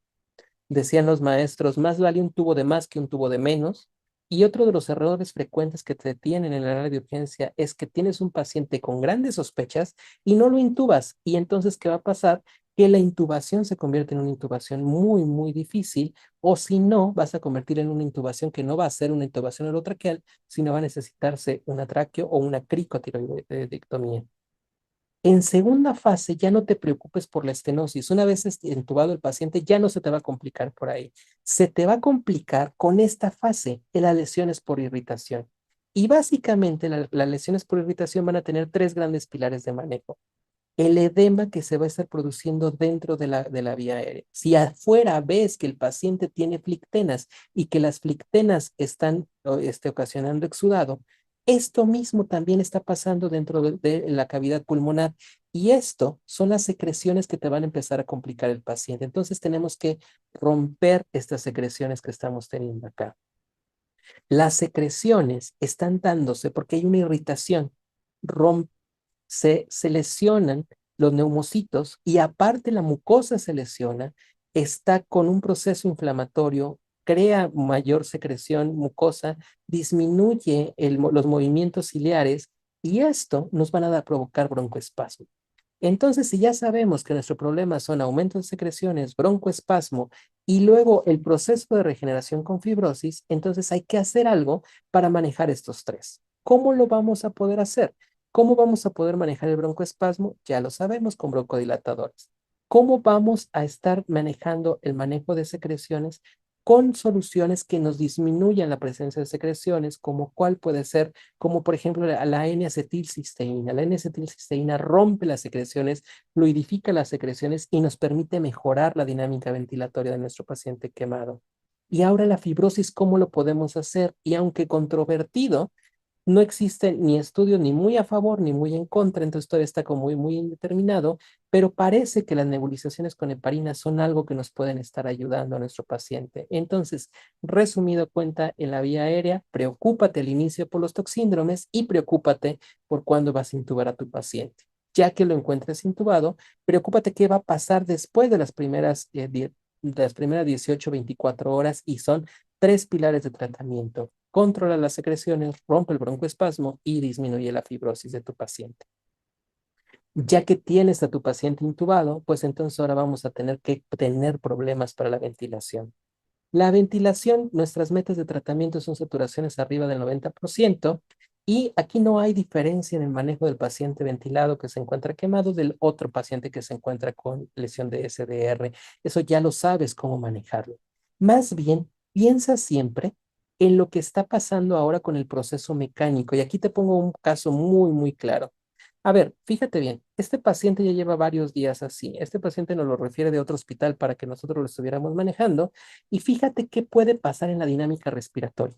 Decían los maestros, más vale un tubo de más que un tubo de menos. Y otro de los errores frecuentes que te tienen en el área de urgencia es que tienes un paciente con grandes sospechas y no lo intubas. Y entonces, ¿qué va a pasar? Que la intubación se convierte en una intubación muy, muy difícil, o si no, vas a convertir en una intubación que no va a ser una intubación orotraqueal, sino va a necesitarse una tráqueo o una cricotiroidectomía. En segunda fase, ya no te preocupes por la estenosis. Una vez entubado el paciente, ya no se te va a complicar por ahí. Se te va a complicar con esta fase, en las lesiones por irritación. Y básicamente las lesiones por irritación van a tener tres grandes pilares de manejo. El edema que se va a estar produciendo dentro de la vía aérea. Si afuera ves que el paciente tiene flictenas y que las flictenas están ocasionando exudado, esto mismo también está pasando dentro de la cavidad pulmonar y esto son las secreciones que te van a empezar a complicar el paciente. Entonces tenemos que romper estas secreciones que estamos teniendo acá. Las secreciones están dándose porque hay una irritación. Se lesionan los neumocitos y aparte la mucosa se lesiona, está con un proceso inflamatorio, crea mayor secreción mucosa, disminuye los movimientos ciliares y esto nos van a provocar broncoespasmo. Entonces, si ya sabemos que nuestro problema son aumento de secreciones, broncoespasmo y luego el proceso de regeneración con fibrosis, entonces hay que hacer algo para manejar estos tres. ¿Cómo lo vamos a poder hacer? ¿Cómo vamos a poder manejar el broncoespasmo? Ya lo sabemos con broncodilatadores. ¿Cómo vamos a estar manejando el manejo de secreciones con soluciones que nos disminuyan la presencia de secreciones, como cuál puede ser, como por ejemplo la N-acetilcisteína? La N-acetilcisteína rompe las secreciones, fluidifica las secreciones y nos permite mejorar la dinámica ventilatoria de nuestro paciente quemado. Y ahora la fibrosis, ¿cómo lo podemos hacer? Y aunque controvertido, no existe ni estudio ni muy a favor ni muy en contra, entonces todavía está como muy, muy indeterminado, pero parece que las nebulizaciones con heparina son algo que nos pueden estar ayudando a nuestro paciente. Entonces, resumido cuenta, en la vía aérea, preocúpate al inicio por los toxíndromes y preocúpate por cuándo vas a intubar a tu paciente. Ya que lo encuentres intubado, preocúpate qué va a pasar después de de las primeras 18, 24 horas y son tres pilares de tratamiento: controla las secreciones, rompe el broncoespasmo y disminuye la fibrosis de tu paciente. Ya que tienes a tu paciente intubado, pues entonces ahora vamos a tener que tener problemas para la ventilación. La ventilación, nuestras metas de tratamiento son saturaciones arriba del 90% y aquí no hay diferencia en el manejo del paciente ventilado que se encuentra quemado del otro paciente que se encuentra con lesión de SDR. Eso ya lo sabes cómo manejarlo. Más bien, piensa siempre en lo que está pasando ahora con el proceso mecánico. Y aquí te pongo un caso muy claro. A ver, fíjate bien, este paciente ya lleva varios días así. Este paciente nos lo refiere de otro hospital para que nosotros lo estuviéramos manejando. Y fíjate qué puede pasar en la dinámica respiratoria.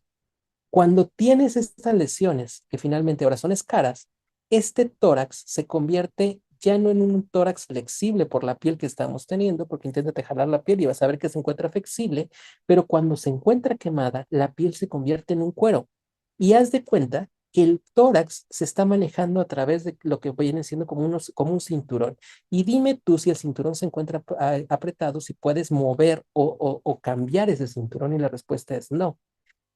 Cuando tienes estas lesiones, que finalmente ahora son escaras, este tórax se convierte ya no en un tórax flexible por la piel que estamos teniendo, porque inténtate jalar la piel y vas a ver que se encuentra flexible, pero cuando se encuentra quemada, la piel se convierte en un cuero. Y haz de cuenta que el tórax se está manejando a través de lo que viene siendo como un cinturón. Y dime tú si el cinturón se encuentra apretado, si puedes mover o cambiar ese cinturón, y la respuesta es no.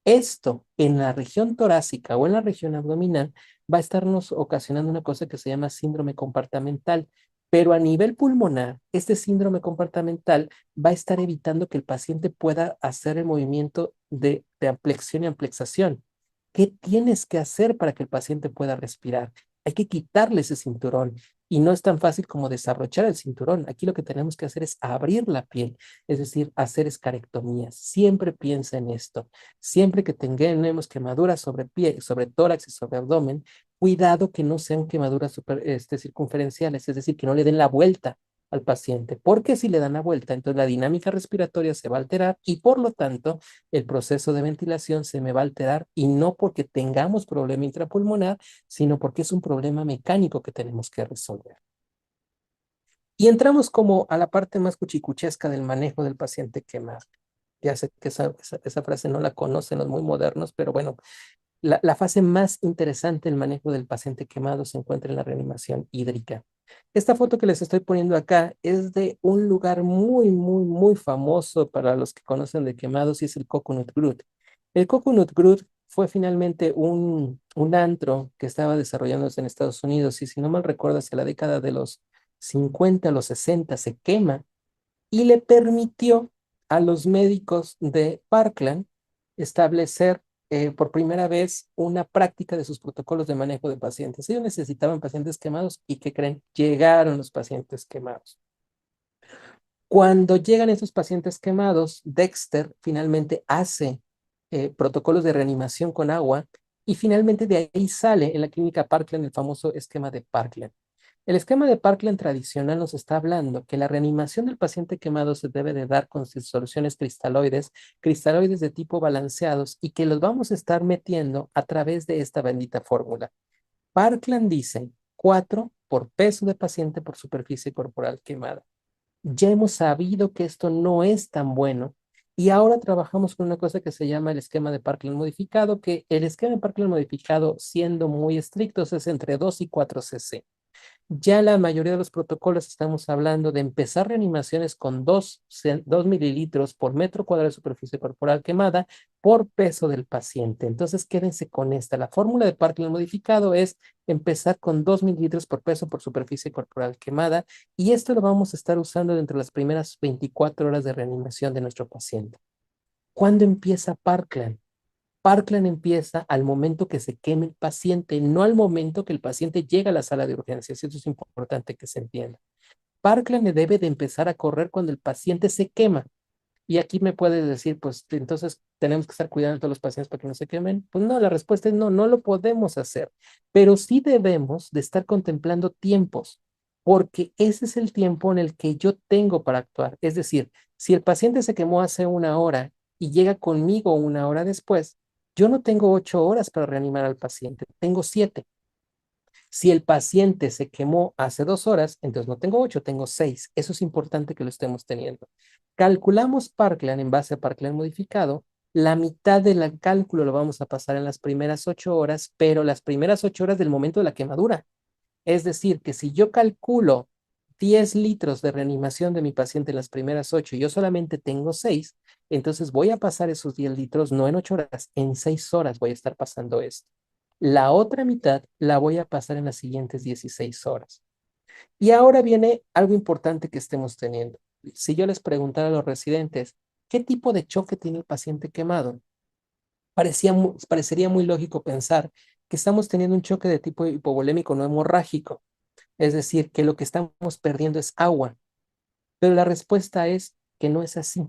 Esto en la región torácica o en la región abdominal va a estarnos ocasionando una cosa que se llama síndrome compartamental, pero a nivel pulmonar, este síndrome compartamental va a estar evitando que el paciente pueda hacer el movimiento de amplexión y amplexación. ¿Qué tienes que hacer para que el paciente pueda respirar? Hay que quitarle ese cinturón y no es tan fácil como desabrochar el cinturón. Aquí lo que tenemos que hacer es abrir la piel, es decir, hacer escarectomías. Siempre piensa en esto. Siempre que tengamos quemaduras sobre pie, sobre tórax y sobre abdomen, cuidado que no sean quemaduras circunferenciales, es decir, que no le den la vuelta al paciente, porque si le dan la vuelta, entonces la dinámica respiratoria se va a alterar y por lo tanto el proceso de ventilación se me va a alterar y no porque tengamos problema intrapulmonar, sino porque es un problema mecánico que tenemos que resolver. Y entramos como a la parte más cuchicuchesca del manejo del paciente quemado. Ya sé que esa frase no la conocen los muy modernos, pero bueno, la fase más interesante del manejo del paciente quemado se encuentra en la reanimación hídrica. Esta foto que les estoy poniendo acá es de un lugar muy famoso para los que conocen de quemados y es el Coconut Grove. El Coconut Grove fue finalmente un antro que estaba desarrollándose en Estados Unidos y si no mal recuerdo, hacia la década de los 50 a los 60 se quema y le permitió a los médicos de Parkland establecer por primera vez una práctica de sus protocolos de manejo de pacientes. Ellos necesitaban pacientes quemados y ¿qué creen? Llegaron los pacientes quemados. Cuando llegan estos pacientes quemados, Dexter finalmente hace protocolos de reanimación con agua y finalmente de ahí sale en la clínica Parkland el famoso esquema de Parkland. El esquema de Parkland tradicional nos está hablando que la reanimación del paciente quemado se debe de dar con soluciones cristaloides de tipo balanceados y que los vamos a estar metiendo a través de esta bendita fórmula. Parkland dice 4 por peso de paciente por superficie corporal quemada. Ya hemos sabido que esto no es tan bueno y ahora trabajamos con una cosa que se llama el esquema de Parkland modificado, que el esquema de Parkland modificado, siendo muy estrictos, es entre 2 y 4 cc. Ya la mayoría de los protocolos estamos hablando de empezar reanimaciones con 2 mililitros por metro cuadrado de superficie corporal quemada por peso del paciente. Entonces, quédense con esta. La fórmula de Parkland modificado es empezar con 2 mililitros por peso por superficie corporal quemada y esto lo vamos a estar usando dentro de las primeras 24 horas de reanimación de nuestro paciente. ¿Cuándo empieza Parkland? Parkland empieza al momento que se queme el paciente, no al momento que el paciente llega a la sala de urgencias. Eso es importante que se entienda. Parkland debe de empezar a correr cuando el paciente se quema. Y aquí me puedes decir, pues entonces tenemos que estar cuidando a todos los pacientes para que no se quemen. Pues no, la respuesta es no, no lo podemos hacer. Pero sí debemos de estar contemplando tiempos, porque ese es el tiempo en el que yo tengo para actuar. Es decir, si el paciente se quemó hace una hora y llega conmigo una hora después, yo no tengo 8 horas para reanimar al paciente, tengo 7. Si el paciente se quemó hace 2 horas, entonces no tengo 8, tengo 6. Eso es importante que lo estemos teniendo. Calculamos Parkland en base a Parkland modificado. La mitad del cálculo lo vamos a pasar en las primeras 8 horas, pero las primeras 8 horas del momento de la quemadura. Es decir, que si yo calculo 10 litros de reanimación de mi paciente en las primeras 8 y yo solamente tengo 6, entonces voy a pasar esos 10 litros no en 8 horas, en 6 horas voy a estar pasando esto. La otra mitad la voy a pasar en las siguientes 16 horas. Y ahora viene algo importante que estemos teniendo. Si yo les preguntara a los residentes, ¿qué tipo de choque tiene el paciente quemado? Parecería muy lógico pensar que estamos teniendo un choque de tipo hipovolémico no hemorrágico, es decir, que lo que estamos perdiendo es agua. Pero la respuesta es que no es así.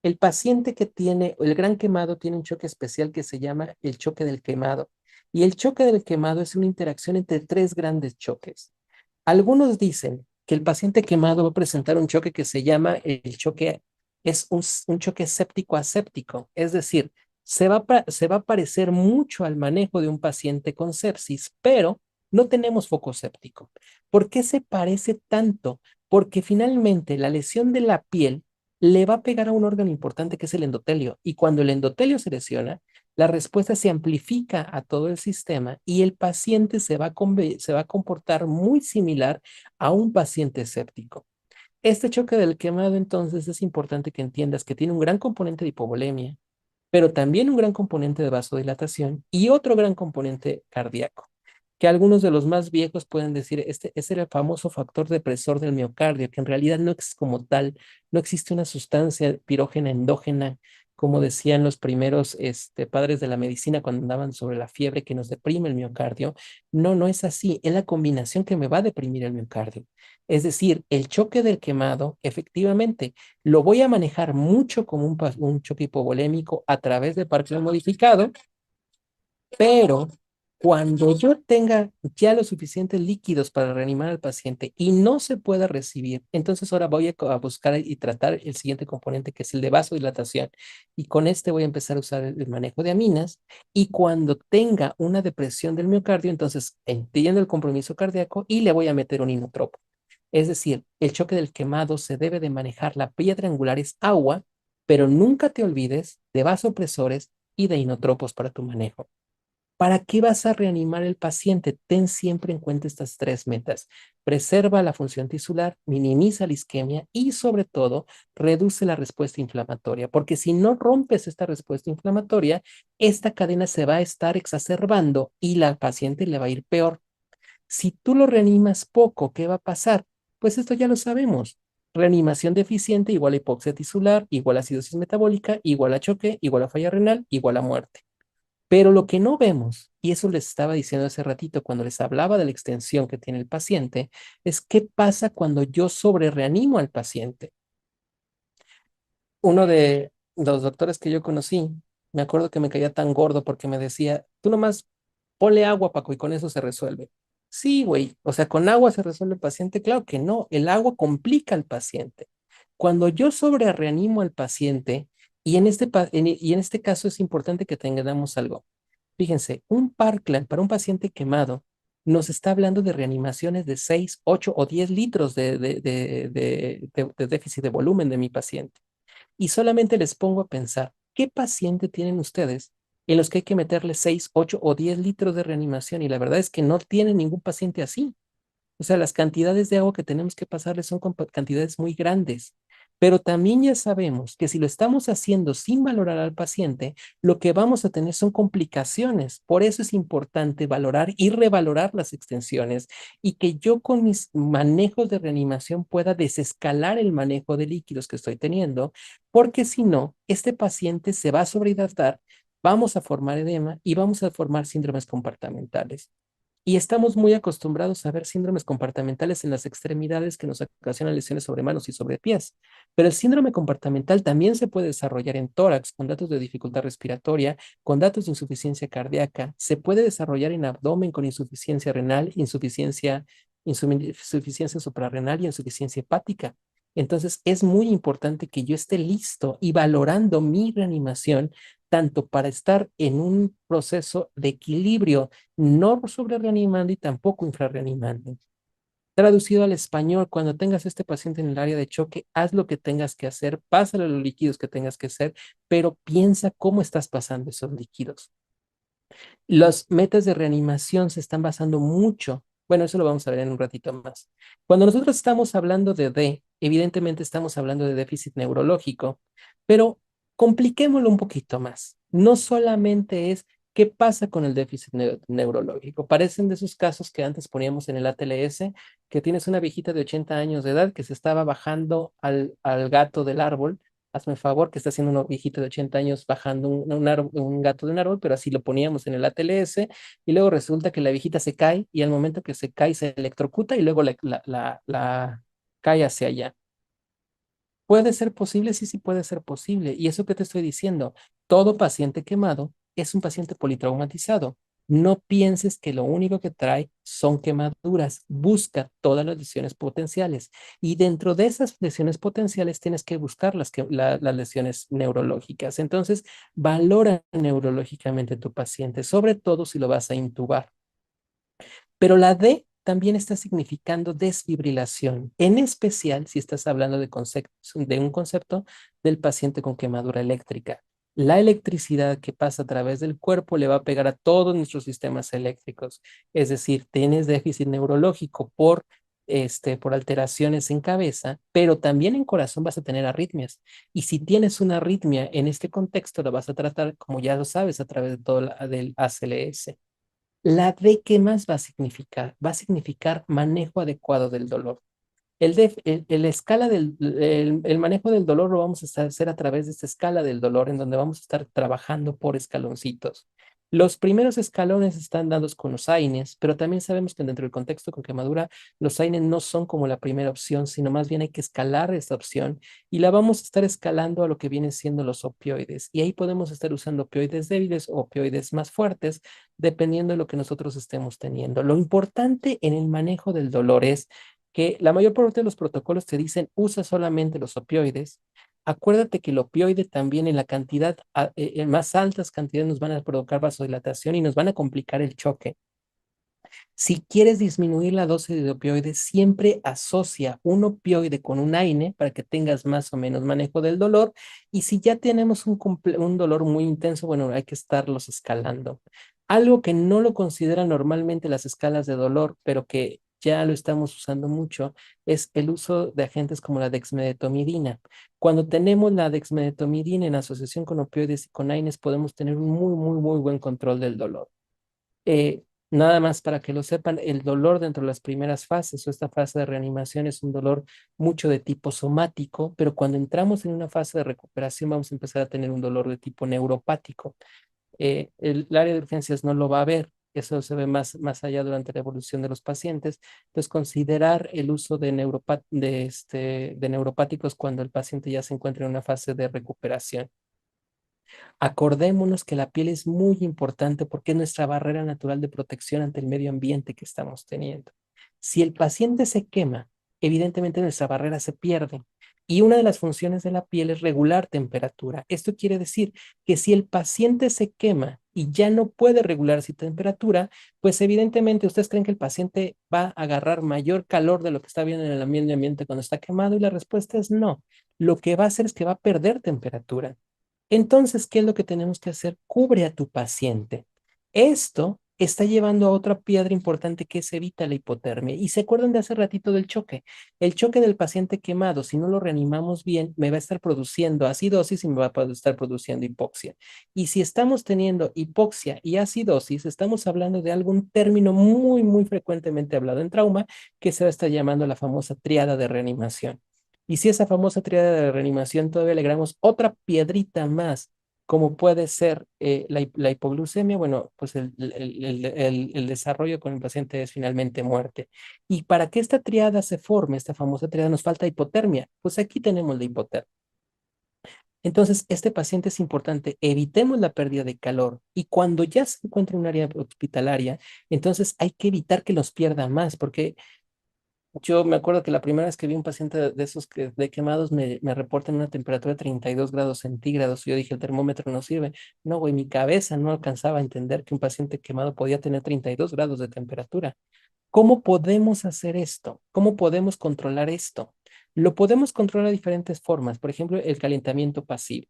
El paciente que tiene el gran quemado tiene un choque especial que se llama el choque del quemado. Y el choque del quemado es una interacción entre tres grandes choques. Algunos dicen que el paciente quemado va a presentar un choque que se llama el choque, es un choque séptico aséptico, es decir, se va a parecer mucho al manejo de un paciente con sepsis, pero no tenemos foco séptico. ¿Por qué se parece tanto? Porque finalmente la lesión de la piel le va a pegar a un órgano importante que es el endotelio, y cuando el endotelio se lesiona, la respuesta se amplifica a todo el sistema y el paciente se va a comportar muy similar a un paciente séptico. Este choque del quemado, entonces, es importante que entiendas que tiene un gran componente de hipovolemia, pero también un gran componente de vasodilatación y otro gran componente cardíaco, que algunos de los más viejos pueden decir, este era el famoso factor depresor del miocardio, que en realidad no es como tal, no existe una sustancia pirógena endógena, como decían los primeros padres de la medicina cuando andaban sobre la fiebre que nos deprime el miocardio. No, no es así, es la combinación que me va a deprimir el miocardio. Es decir, el choque del quemado, efectivamente, lo voy a manejar mucho como un choque hipovolémico a través de Parkinson modificado, pero cuando yo tenga ya los suficientes líquidos para reanimar al paciente y no se pueda recibir, entonces ahora voy a buscar y tratar el siguiente componente que es el de vasodilatación. Y con este voy a empezar a usar el manejo de aminas. Y cuando tenga una depresión del miocardio, entonces entiendo el compromiso cardíaco y le voy a meter un inotropo. Es decir, el choque del quemado se debe de manejar. La piedra angular es agua, pero nunca te olvides de vasopresores y de inotropos para tu manejo. ¿Para qué vas a reanimar el paciente? Ten siempre en cuenta estas tres metas. Preserva la función tisular, minimiza la isquemia y sobre todo reduce la respuesta inflamatoria, porque si no rompes esta respuesta inflamatoria, esta cadena se va a estar exacerbando y la paciente le va a ir peor. Si tú lo reanimas poco, ¿qué va a pasar? Pues esto ya lo sabemos. Reanimación deficiente igual a hipoxia tisular, igual a acidosis metabólica, igual a choque, igual a falla renal, igual a muerte. Pero lo que no vemos, y eso les estaba diciendo hace ratito cuando les hablaba de la extensión que tiene el paciente, es qué pasa cuando yo sobre reanimo al paciente. Uno de los doctores que yo conocí, me acuerdo que me caía tan gordo porque me decía, tú nomás ponle agua, Paco, y con eso se resuelve. Sí, güey, o sea, con agua se resuelve el paciente. Claro que no, el agua complica al paciente. Cuando yo sobre reanimo al paciente, y en este caso es importante que tengamos algo. Fíjense, un Parkland para un paciente quemado nos está hablando de reanimaciones de 6, 8 o 10 litros de déficit de volumen de mi paciente. Y solamente les pongo a pensar, ¿qué paciente tienen ustedes en los que hay que meterle 6, 8 o 10 litros de reanimación? Y la verdad es que no tienen ningún paciente así. O sea, las cantidades de agua que tenemos que pasarle son cantidades muy grandes. Pero también ya sabemos que si lo estamos haciendo sin valorar al paciente, lo que vamos a tener son complicaciones. Por eso es importante valorar y revalorar las extensiones y que yo con mis manejos de reanimación pueda desescalar el manejo de líquidos que estoy teniendo, porque si no, este paciente se va a sobrehidratar, vamos a formar edema y vamos a formar síndromes comportamentales. Y estamos muy acostumbrados a ver síndromes comportamentales en las extremidades que nos ocasionan lesiones sobre manos y sobre pies. Pero el síndrome comportamental también se puede desarrollar en tórax con datos de dificultad respiratoria, con datos de insuficiencia cardíaca. Se puede desarrollar en abdomen con insuficiencia renal, insuficiencia suprarrenal y insuficiencia hepática. Entonces es muy importante que yo esté listo y valorando mi reanimación tanto para estar en un proceso de equilibrio, no sobre reanimando y tampoco infrarreanimando. Traducido al español, cuando tengas este paciente en el área de choque, haz lo que tengas que hacer, pásale los líquidos que tengas que hacer, pero piensa cómo estás pasando esos líquidos. Las metas de reanimación se están basando mucho. Bueno, eso lo vamos a ver en un ratito más. Cuando nosotros estamos hablando de D, evidentemente estamos hablando de déficit neurológico, pero compliquémoslo un poquito más. No solamente es ¿Qué pasa con el déficit neurológico? Parecen de esos casos que antes poníamos en el ATLS, que tienes una viejita de 80 años de edad que se estaba bajando al gato del árbol. Hazme favor, que está haciendo una viejita de 80 años bajando un gato de un árbol, pero así lo poníamos en el ATLS y luego resulta que la viejita se cae y al momento que se cae se electrocuta y luego la cae hacia allá. ¿Puede ser posible? Sí, sí puede ser posible. Y eso que te estoy diciendo, todo paciente quemado es un paciente politraumatizado. No pienses que lo único que trae son quemaduras. Busca todas las lesiones potenciales. Y dentro de esas lesiones potenciales tienes que buscar las lesiones neurológicas. Entonces, valora neurológicamente tu paciente, sobre todo si lo vas a intubar. Pero la D también está significando desfibrilación, en especial si estás hablando de un concepto del paciente con quemadura eléctrica. La electricidad que pasa a través del cuerpo le va a pegar a todos nuestros sistemas eléctricos. Es decir, tienes déficit neurológico por alteraciones en cabeza, pero también en corazón vas a tener arritmias. Y si tienes una arritmia en este contexto, la vas a tratar, como ya lo sabes, a través de todo del ACLS. La D, ¿qué más va a significar? Va a significar manejo adecuado del dolor. El escala el manejo del dolor lo vamos a hacer a través de esta escala del dolor, en donde vamos a estar trabajando por escaloncitos. Los primeros escalones están dados con los AINES, pero también sabemos que dentro del contexto con quemadura, los AINES no son como la primera opción, sino más bien hay que escalar esta opción y la vamos a estar escalando a lo que vienen siendo los opioides. Y ahí podemos estar usando opioides débiles o opioides más fuertes, dependiendo de lo que nosotros estemos teniendo. Lo importante en el manejo del dolor es que la mayor parte de los protocolos te dicen usa solamente los opioides. Acuérdate que el opioide también en la cantidad, en más altas cantidades nos van a provocar vasodilatación y nos van a complicar el choque. Si quieres disminuir la dosis de opioides, siempre asocia un opioide con un AINE para que tengas más o menos manejo del dolor. Y si ya tenemos un dolor muy intenso, bueno, hay que estarlos escalando. Algo que no lo consideran normalmente las escalas de dolor, pero que ya lo estamos usando mucho, es el uso de agentes como la dexmedetomidina. Cuando tenemos la dexmedetomidina en asociación con opioides y con AINES, podemos tener un muy buen control del dolor. Eh, Nada más para que lo sepan, el dolor dentro de las primeras fases o esta fase de reanimación es un dolor mucho de tipo somático, pero cuando entramos en una fase de recuperación vamos a empezar a tener un dolor de tipo neuropático. El área de urgencias no lo va a ver, eso se ve más allá durante la evolución de los pacientes. Entonces, considerar el uso de neuropáticos cuando el paciente ya se encuentra en una fase de recuperación. Acordémonos que la piel es muy importante porque es nuestra barrera natural de protección ante el medio ambiente que estamos teniendo. Si el paciente se quema, evidentemente nuestra barrera se pierde. Y una de las funciones de la piel es regular temperatura. Esto quiere decir que si el paciente se quema y ya no puede regular su temperatura, pues evidentemente ustedes creen que el paciente va a agarrar mayor calor de lo que está viendo en el medio ambiente cuando está quemado y la respuesta es no. Lo que va a hacer es que va a perder temperatura. Entonces, ¿qué es lo que tenemos que hacer? Cubre a tu paciente. Esto está llevando a otra piedra importante que es evita la hipotermia. Y se acuerdan de hace ratito del choque. El choque del paciente quemado, si no lo reanimamos bien, me va a estar produciendo acidosis y me va a estar produciendo hipoxia. Y si estamos teniendo hipoxia y acidosis, estamos hablando de algún término muy frecuentemente hablado en trauma que se va a estar llamando la famosa triada de reanimación. Y si esa famosa triada de reanimación todavía le agregamos otra piedrita más, como puede ser la hipoglucemia, bueno, pues el desarrollo con el paciente es finalmente muerte. Y para que esta triada se forme, esta famosa triada, nos falta hipotermia. Pues aquí tenemos la hipotermia. Entonces, este paciente es importante, evitemos la pérdida de calor y cuando ya se encuentra en un área hospitalaria, entonces hay que evitar que los pierda más, porque yo me acuerdo que la primera vez que vi un paciente de esos de quemados me reportan una temperatura de 32 grados centígrados. Yo dije, el termómetro no sirve. No, güey, mi cabeza no alcanzaba a entender que un paciente quemado podía tener 32 grados de temperatura. ¿Cómo podemos hacer esto? ¿Cómo podemos controlar esto? Lo podemos controlar de diferentes formas. Por ejemplo, el calentamiento pasivo.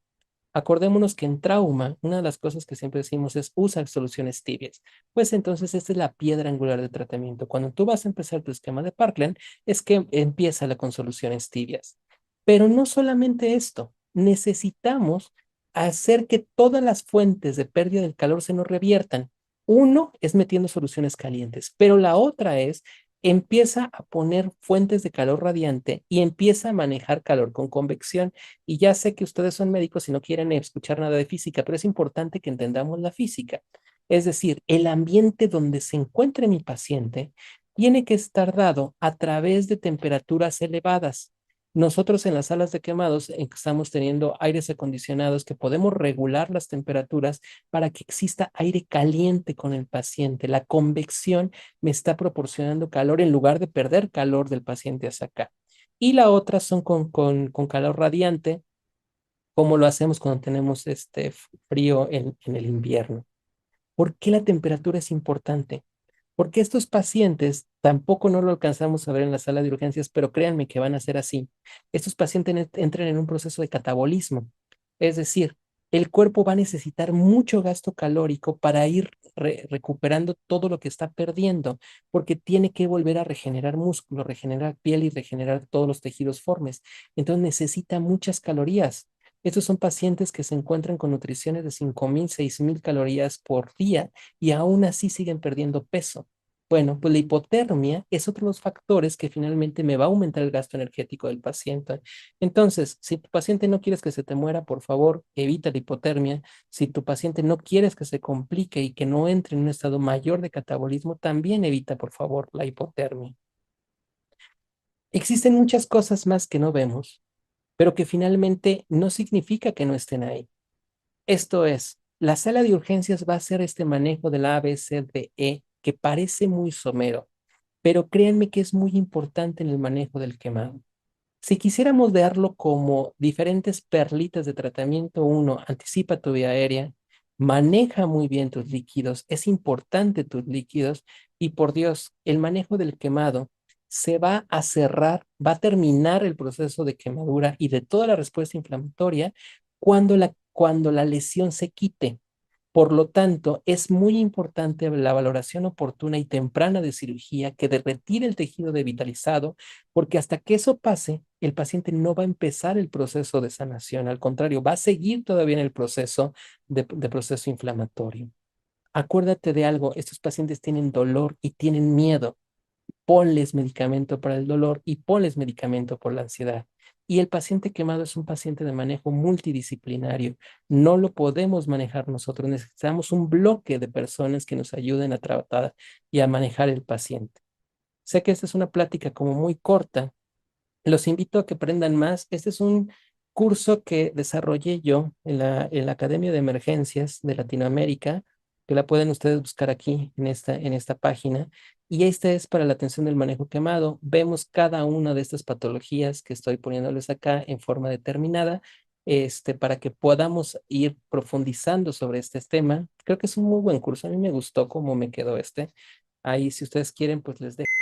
Acordémonos que en trauma, una de las cosas que siempre decimos es usa soluciones tibias. Pues entonces esta es la piedra angular de tratamiento. Cuando tú vas a empezar tu esquema de Parkland, es que empieza con soluciones tibias. Pero no solamente esto, necesitamos hacer que todas las fuentes de pérdida del calor se nos reviertan. Uno es metiendo soluciones calientes, pero la otra es empieza a poner fuentes de calor radiante y empieza a manejar calor con convección. Y ya sé que ustedes son médicos y no quieren escuchar nada de física, pero es importante que entendamos la física. Es decir, el ambiente donde se encuentre mi paciente tiene que estar dado a través de temperaturas elevadas. Nosotros en las salas de quemados estamos teniendo aires acondicionados que podemos regular las temperaturas para que exista aire caliente con el paciente. La convección me está proporcionando calor en lugar de perder calor del paciente hacia acá. Y la otra son con calor radiante, como lo hacemos cuando tenemos este frío en el invierno. ¿Por qué la temperatura es importante? Porque estos pacientes tampoco no lo alcanzamos a ver en la sala de urgencias, pero créanme que van a ser así. Estos pacientes entran en un proceso de catabolismo, es decir, el cuerpo va a necesitar mucho gasto calórico para ir recuperando todo lo que está perdiendo, porque tiene que volver a regenerar músculo, regenerar piel y regenerar todos los tejidos formes. Entonces necesita muchas calorías. Estos son pacientes que se encuentran con nutriciones de 5,000, 6,000 calorías por día y aún así siguen perdiendo peso. Bueno, pues la hipotermia es otro de los factores que finalmente me va a aumentar el gasto energético del paciente. Entonces, si tu paciente no quieres que se te muera, por favor, evita la hipotermia. Si tu paciente no quieres que se complique y que no entre en un estado mayor de catabolismo, también evita, por favor, la hipotermia. Existen muchas cosas más que no vemos, pero que finalmente no significa que no estén ahí. Esto es, la sala de urgencias va a hacer este manejo de la A, B, C, D, E, que parece muy somero, pero créanme que es muy importante en el manejo del quemado. Si quisiéramos verlo como diferentes perlitas de tratamiento, uno, anticipa tu vía aérea, maneja muy bien tus líquidos, es importante tus líquidos y por Dios, el manejo del quemado se va a cerrar, va a terminar el proceso de quemadura y de toda la respuesta inflamatoria cuando la lesión se quite. Por lo tanto, es muy importante la valoración oportuna y temprana de cirugía que retire el tejido devitalizado, porque hasta que eso pase, el paciente no va a empezar el proceso de sanación. Al contrario, va a seguir todavía en el proceso de proceso inflamatorio. Acuérdate de algo, estos pacientes tienen dolor y tienen miedo. Ponles medicamento para el dolor y ponles medicamento por la ansiedad. Y el paciente quemado es un paciente de manejo multidisciplinario. No lo podemos manejar nosotros. Necesitamos un bloque de personas que nos ayuden a tratar y a manejar el paciente. Sé que esta es una plática como muy corta, los invito a que aprendan más. Este es un curso que desarrollé yo en la Academia de Emergencias de Latinoamérica, que la pueden ustedes buscar aquí en esta página. Y este es para la atención del manejo quemado. Vemos cada una de estas patologías que estoy poniéndoles acá en forma determinada, para que podamos ir profundizando sobre este tema. Creo que es un muy buen curso. A mí me gustó cómo me quedó este. Ahí, si ustedes quieren, pues les dejo.